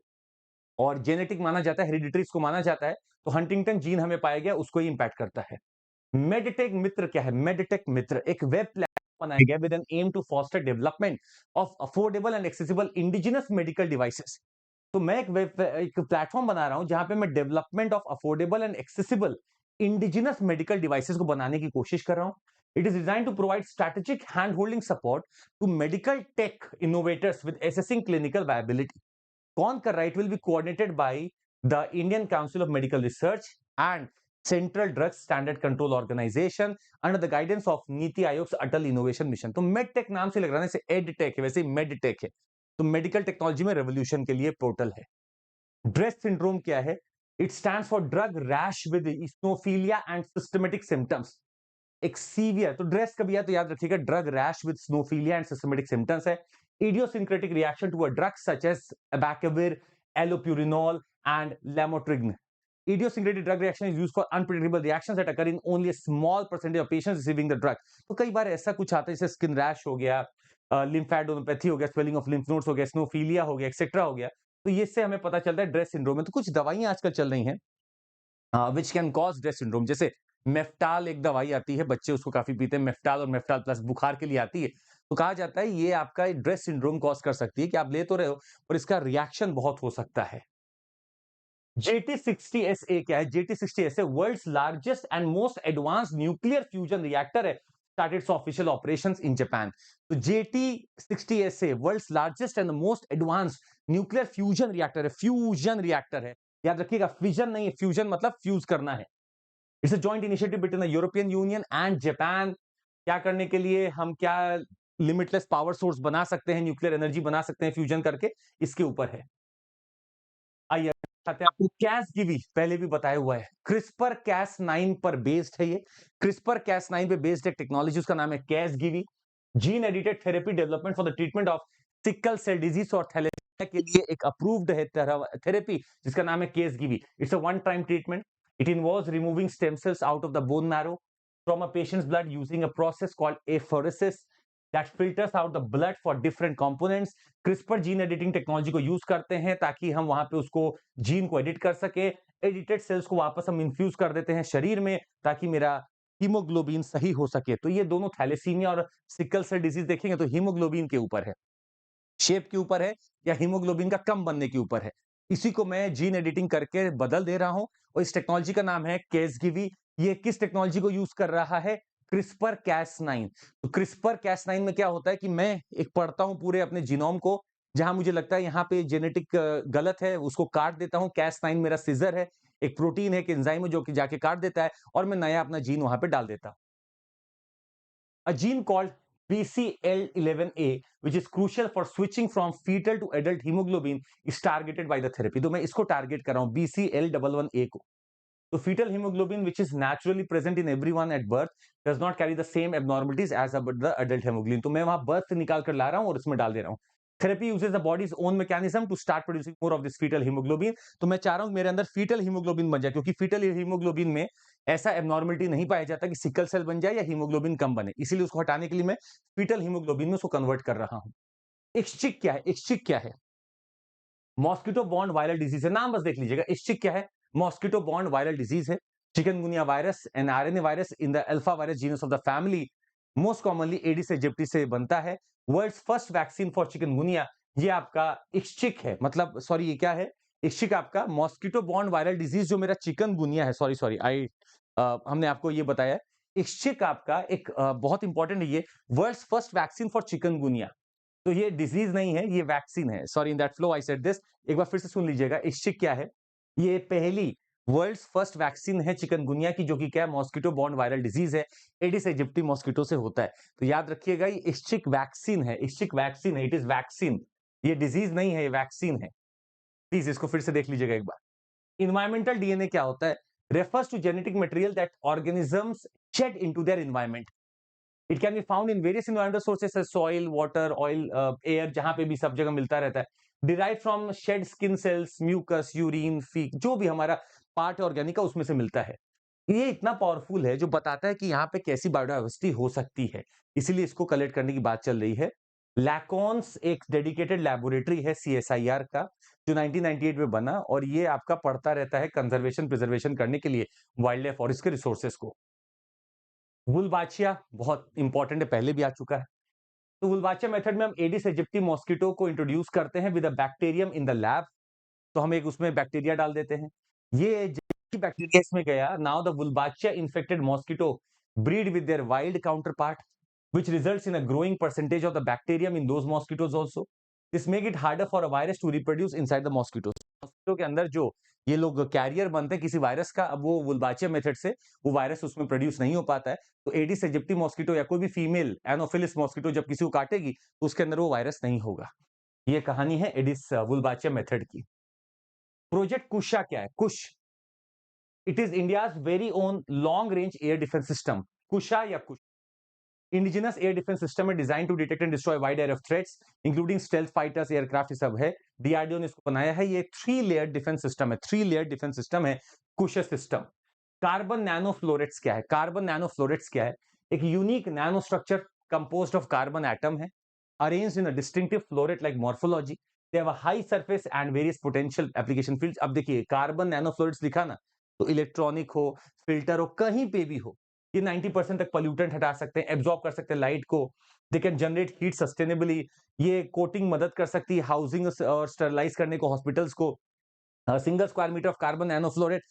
और जेनेटिक माना जाता है, हेरिडिटरी इसको माना जाता है, तो हंटिंगटन जीन हमें पाया गया, उसको ही इंपैक्ट करता है। मेडिटेक मित्र क्या है? मेडिटेक मित्र एक वेब प्लेटफॉर्म बनाया गया with an aim to foster development of affordable and accessible indigenous medical devices. तो मैं एक प्लेटफॉर्म बना रहा हूं जहां पे मैं development of affordable and accessible indigenous medical devices को बनाने की कोशिश कर रहा हूं। It is design to provide strategic hand holding support to medical tech innovators with assessing clinical viability. कौन कर रहा है? It will be coordinated by the Indian Council of Medical Research and Central Drug Standard Control Organisation under the guidance of NITI Aayog Atal Innovation Mission. तो MedTech नाम से लग रहा है, जैसे एडटेक है वैसे ही मेडटेक है। तो मेडिकल टेक्नोलॉजी में रेवोल्यूशन के लिए पोर्टल है। ड्रेस सिंड्रोम क्या है? It stands for drug rash with eosinophilia and systematic symptoms. एक सीवियर, तो ड्रेस का भी है तो याद रखिएगा, drug rash with eosinophilia and systematic symptoms है। Idiosyncratic reaction to a drug such as abacavir, allopurinol and lamotrigine. Idiosyncratic drug reaction is used for unpredictable reactions that occur in only a small percentage of patients receiving the drug. तो कई बार ऐसा कुछ आता है जैसे skin rash हो गया, लिम्फेडोनोपैथी हो गया, स्वेलिंग ऑफ लिम्फ नोड्स हो गया, स्नोफीलिया हो गया, एक्सेट्रा हो गया। तो ये से हमें पता चलता है ड्रेस सिंड्रोम में। तो कुछ दवाइयां आजकल चल रही हैं which can cause dress syndrome, जैसे मेफ्टाल एक दवाई आती है, बच्चे उसको काफी पीते हैं, मेफ्टाल और मेफ्टाल प्लस बुखार के लिए आती है। तो कहा जाता है ये आपका ड्रेस सिंड्रोम कॉज कर सकती है कि आप ले तो रहे हो और इसका रिएक्शन बहुत हो सकता है। JT60SA क्या है? JT60SA world's largest and most advanced nuclear fusion reactor है, started its official operations in Japan. तो JT60SA world's largest and most advanced nuclear fusion reactor है, फ्यूजन रिएक्टर है। याद रखिएगा, फ्यूजन नहीं है, फ्यूजन मतलब फ्यूज करना है। It's a joint initiative between the European union and Japan. क्या करने के लिए? हम क्या लिमिटलेस पावर सोर्स बना सकते हैं, न्यूक्लियर एनर्जी बना सकते हैं फ्यूजन करके, इसके ऊपर है। आइए आपको कैसगिवी पहले भी बताया हुआ है, क्रिस्पर कैस9 पर बेस्ड है। ये क्रिस्पर कैस9 पे बेस्ड एक टेक्नोलॉजी, उसका नाम है Casgevy. Gene edited therapy development for the treatment of sickle cell disease और थैलेसीमिया के लिए एक अप्रूव्ड है थेरेपी जिसका नाम है Casgevy. It's a one time treatment. It involves removing stem cells out of the bone marrow from a patient's blood using a process called apheresis that filters out the blood for different components. CRISPR gene editing technology को use करते हैं ताकि हम वहां पे उसको gene को edit कर सके। एडिटेड सेल्स को वापस हम इन्फ्यूज कर देते हैं शरीर में ताकि मेरा हीमोग्लोबिन सही हो सके। तो ये दोनों थैलेसीमिया और सिकल सेल डिजीज देखेंगे तो हीमोग्लोबिन के ऊपर है, शेप के ऊपर है या हीमोग्लोबिन का कम बनने के ऊपर है। इसी को मैं जीन एडिटिंग करके बदल दे रहा हूं और इस टेक्नोलॉजी का नाम है केसगिवी। ये किस टेक्नोलॉजी को यूज कर रहा है? क्रिस्पर कैस9। तो क्रिस्पर कैस9 में क्या होता है कि मैं एक पढ़ता हूं पूरे अपने जीनोम को, जहां मुझे लगता है यहाँ पे जेनेटिक गलत है उसको काट देता हूं। कैस9 मेरा सीजर है, एक प्रोटीन है, एक एंजाइम है जो कि जाके काट देता है और मैं नया अपना जीन वहां पे डाल देता हूं। A gene called BCL11A, which is crucial for switching from fetal to adult hemoglobin, is targeted by the therapy. तो मैं इसको टारगेट कर रहा हूं BCL11A को। तो fetal hemoglobin, which is naturally present in everyone at birth, does not carry the same abnormalities as the adult hemoglobin. तो मैं वहां बर्थ से निकाल कर ला रहा हूं और इसमें डाल दे रहा हूं। Therapy uses the body's own mechanism to start producing more of this fetal hemoglobin. तो मैं चाह रहा हूं मेरे अंदर fetal hemoglobin बन जाए, क्योंकि fetal hemoglobin में ऐसा एबनॉर्मलिटी नहीं पाया जाता कि सिकल सेल बन जाए या हीमोग्लोबिन कम बने। इसीलिए उसको हटाने के लिए मैं फीटल हीमोग्लोबिन में उसको कन्वर्ट कर रहा हूं। इक्सचिक क्या है? इक्सचिक क्या है? मॉस्किटो बॉर्न वायरल डिजीज है। नाम बस देख लीजिएगा, इक्सचिक क्या है? मॉस्किटो बॉर्न वायरल डिजीज है। Chikungunya virus, an RNA virus in the alpha virus genus of the family, most commonly Aedes aegypti से बनता है। World's first vaccine for chikungunya, ये आपका इक्सचिक है। मतलब सॉरी, ये क्या है? इक्सचिक आपका मॉस्किटो बॉर्न वायरल डिजीज जो मेरा चिकनगुनिया है। सॉरी सॉरी आई हमने आपको ये बताया। इक्सचिक आपका एक बहुत इंपॉर्टेंट है, ये world's first vaccine for chikungunya. तो ये डिजीज नहीं है, ये वैक्सीन है। Sorry, in that flow I said this. एक बार फिर से सुन लीजिएगा, इक्सचिक क्या है? ये पहली वर्ल्ड्स फर्स्ट वैक्सीन है चिकनगुनिया की, जो कि क्या है? मॉस्किटो बॉर्न वायरल डिजीज है, एडिस एजिप्टी मॉस्किटो से होता है। तो याद रखिएगा, ये इक्सचिक वैक्सीन है, इक्सचिक वैक्सीन है, इट इज वैक्सीन। ये डिजीज नहीं है, ये वैक्सीन है। प्लीज इसको फिर से देख लीजिएगा एक बार। इन्वायरमेंटल डीएनए क्या होता है? refers to genetic material that organisms shed into their environment. It can be found in various environmental sources as soil, water, oil, air, जहां पे भी सब जगह मिलता रहता है। Derived from shed skin cells, mucus, urine, fecal, जो भी हमारा पार्ट ऑर्गेनिक का उसमें से मिलता है। ये इतना पावरफुल है जो बताता है कि यहाँ पे कैसी बायोडाइवर्सिटी हो सकती है, इसीलिए इसको कलेक्ट करने की बात चल रही है। लैकॉन्स एक डेडिकेटेड लैबोरेटरी है CSIR का, जो 1998 में बना, और ये आपका पड़ता रहता है कंजर्वेशन प्रिजर्वेशन करने के लिए वाइल्ड लाइफ और इसके रिसोर्सेस को। वुलबाचिया बहुत इंपॉर्टेंट है, पहले भी आ चुका है। तो वुलबाचिया मेथड में हम एडिस एजिप्टी मॉस्किटो को इंट्रोड्यूस करते हैं with a bacterium in the lab. तो हम एक उसमें बैक्टीरिया डाल देते हैं। ये बैक्टीरिया इसमें गया, now the Wolbachia infected mosquito breed with their wild counterpart which results in a growing percentage of the bacterium in those mosquitoes also. This make it harder for a virus to reproduce inside the mosquitoes. Mosquito के अंदर जो ये लोग career बनते हैं किसी virus का, अब वो वुलबाचिया मेथड से वो वायरस उसमें प्रोड्यूस नहीं हो पाता है। तो एडिस एजिप्टी मॉस्किटो या कोई भी फीमेल एनोफिलिस मॉस्किटो जब किसी को काटेगी तो उसके अंदर वो वायरस नहीं होगा। ये कहानी है एडिस वुलबाचिया मेथड की। प्रोजेक्ट कुशा क्या है? Kush, it is India's very own long range air defence system. Kusha या Kush indigenous air defence system है, design to detect and destroy wide air of threats including stealth fighters, aircraft, सब है। DRDO ने इसको बनाया है। ये 3 लेयर डिफेंस सिस्टम है, 3 लेयर डिफेंस सिस्टम है Kush system. Carbon nano florets क्या है? कार्बन नैनो फ्लोरेट्स क्या है? एक unique nano structure composed of carbon atom है, arranged in a distinctive floret like morphology. They have a high surface and various potential application fields. अब देखिए carbon nano florets लिखा ना, तो इलेक्ट्रॉनिक हो, फिल्टर हो, कहीं पे भी हो, ये 90% तक पोल्यूटेंट हटा सकते हैं, एब्जॉर्ब कर सकते हैं लाइट को। They can generate heat sustainably. ये कोटिंग मदद कर सकती है हाउसिंग और स्टरलाइज करने को, हॉस्पिटल्स को। Single square metre of carbon nanofloret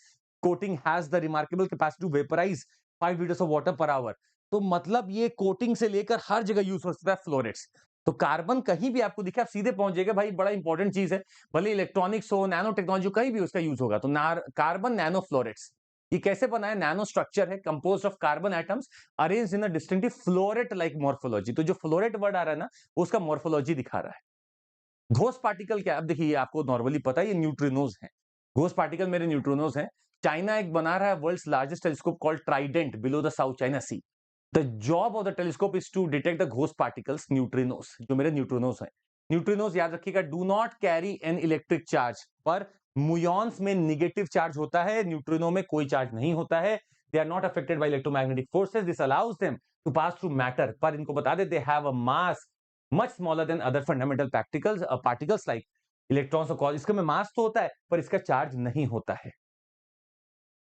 coating has the remarkable capacity to vaporise 5 litres of water per hour. तो मतलब ये कोटिंग से लेकर हर जगह यूज हो सकता है फ्लोरेट्स। तो कार्बन कहीं भी आपको दिखे आप सीधे पहुंच जाएगा भाई, बड़ा इंपॉर्टेंट चीज है। भले इलेक्ट्रॉनिक्स हो, नैनो टेक्नोलॉजी, कहीं भी उसका यूज होगा। तो कार्बन नैनो फ्लोरेट्स ये कैसे बना है? नैनो स्ट्रक्चर है composed of carbon atoms arranged in a distinctive floret like morphology. तो जो फ्लोरेट वर्ड आ रहा है ना, वो उसका मॉर्फोलॉजी दिखा रहा है। घोस्ट पार्टिकल क्या है? अब देखिए ये आपको नॉर्मली पता है, ये न्यूट्रिनोज हैं। घोस्ट पार्टिकल मेरे न्यूट्रिनोज हैं। चाइना एक बना रहा है world's largest telescope called Trident below the South China Sea. The job of the telescope is to detect the ghost particles neutrinos, जो मेरे न्यूट्रिनोज हैं। न्यूट्रिनोज याद रखिएगा, do not carry an electric charge. पर म्यून्स में negative charge होता है, neutrino में कोई चार्ज नहीं होता है। They are not affected by electromagnetic forces, this allows them to pass through matter. पर इनको बता दे, they have a mass much smaller than other fundamental particles like electrons और quarks। इसके में मास तो होता है पर इसका चार्ज नहीं होता है।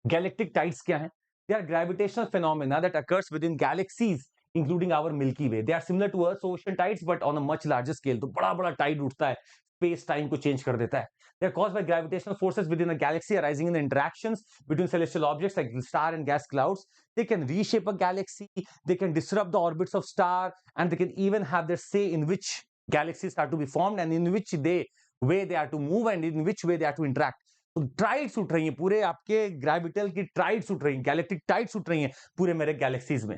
गैलेक्टिक टाइड्स क्या है? They are gravitational phenomena that occurs within galaxies including our Milky Way. They are similar to Earth's ocean tides but on a much larger scale. तो बड़ा बड़ा टाइड उठता है, स्पेस टाइम को चेंज कर देता है। They are caused by gravitational forces within a galaxy arising in the interactions between celestial objects like star and gas clouds. They can reshape a galaxy, they can disrupt the orbits of star, and they can even have their say in which galaxies are to be formed and in which way they are to move and in which way they are to interact. तो triads उठ रही हैं पूरे आपके ग्रेविटल की, triads उठ रही हैं, गैलेक्टिक टाइड्स उठ रही हैं पूरे मेरे गैलेक्सीज में।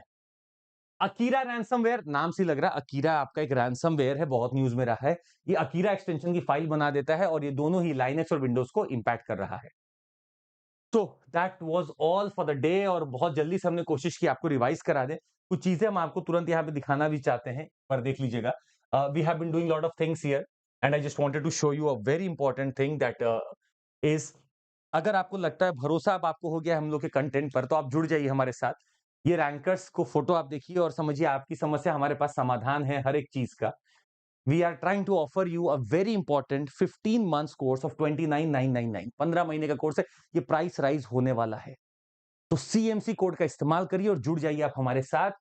अकीरा रैंसमवेयर नाम से लग रहा है, अकीरा आपका एक रैंसमवेयर है, बहुत न्यूज में रहा है। ये अकीरा एक्सटेंशन की फाइल बना देता है और ये दोनों ही लाइनेक्स और विंडोज को इंपैक्ट कर रहा है। तो that was all for the day, और बहुत जल्दी से हमने कोशिश की आपको रिवाइज करा दे। कुछ चीजें हम आपको तुरंत यहाँ पे दिखाना भी चाहते हैं, पर देख लीजिएगा। We have been doing lot of things here and I just wanted to show you a very important thing that is, अगर आपको लगता है भरोसा अब आपको हो गया हम लोग के कंटेंट पर, तो आप जुड़ जाइए हमारे साथ। ये रैंकर्स को फोटो आप देखिए और समझिए आपकी समस्या, हमारे पास समाधान है हर एक चीज का। We are trying to offer you a very important 15 months course of 29,999। 15 महीने का कोर्स है, ये प्राइस राइज होने वाला है। तो सीएमसी कोड का इस्तेमाल करिए और जुड़ जाइए आप हमारे साथ।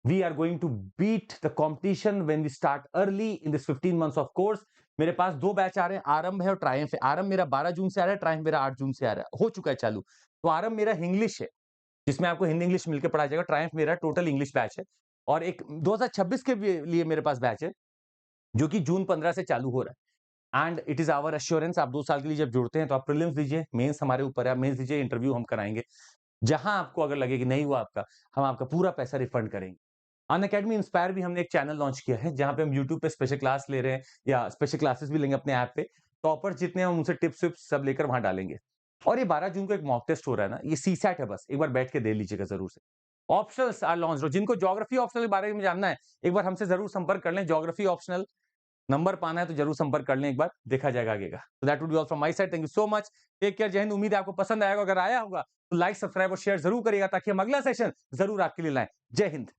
We are going to beat the competition when we start early in this 15 months of course. मेरे पास 2 बैच आ रहे हैं, आरंभ है और ट्रायम्फ है। आरंभ मेरा 12 जून से आ रहा है, ट्रायम्फ मेरा 8 जून से आ रहा है, हो चुका है चालू। तो आरंभ मेरा इंग्लिश है, जिसमें आपको हिंदी इंग्लिश मिलकर पढ़ाया जाएगा। ट्रायम्फ मेरा टोटल इंग्लिश बैच है, और एक 2026 के लिए मेरे पास बैच है जो कि जून 15 से चालू हो रहा है। And it is our assurance, आप 2 साल के लिए जब जुड़ते हैं तो आप प्रीलिम्स दीजिए, मेंस हमारे ऊपर है, मेंस दीजिए, इंटरव्यू हम कराएंगे। जहां आपको अगर लगे कि नहीं हुआ आपका, हम आपका पूरा पैसा रिफंड करेंगे। अनअकैडमी इंस्पायर भी हमने एक चैनल लॉन्च किया है, जहां पे हम यूट्यूब पे स्पेशल क्लास ले रहे हैं, या स्पेशल क्लासेस भी लेंगे अपने ऐप पे। टॉपर्स जितने हम उनसे टिप्स विप्स सब लेकर वहां डालेंगे। और ये 12 जून को एक मॉक टेस्ट हो रहा है ना, ये सीसैट है, बस एक बार बैठ के दे लीजिएगा जरूर से। ऑप्शनल्स आर लॉन्च, जिनको ज्योग्राफी ऑप्शनल के बारे में जानना है एक बार हमसे जरूर संपर्क कर लें। ज्योग्राफी ऑप्शनल नंबर पाना है तो जरूर संपर्क कर लें, एक बार देखा जाएगा आगे का। तो that would be all from my side, thank you so much, take care, जय हिंद। उम्मीद है आपको पसंद आएगा, अगर आया होगा तो लाइक सब्सक्राइब और शेयर जरूर करिएगा ताकि हम अगला सेशन जरूर आपके लिए लाएं। जय हिंद।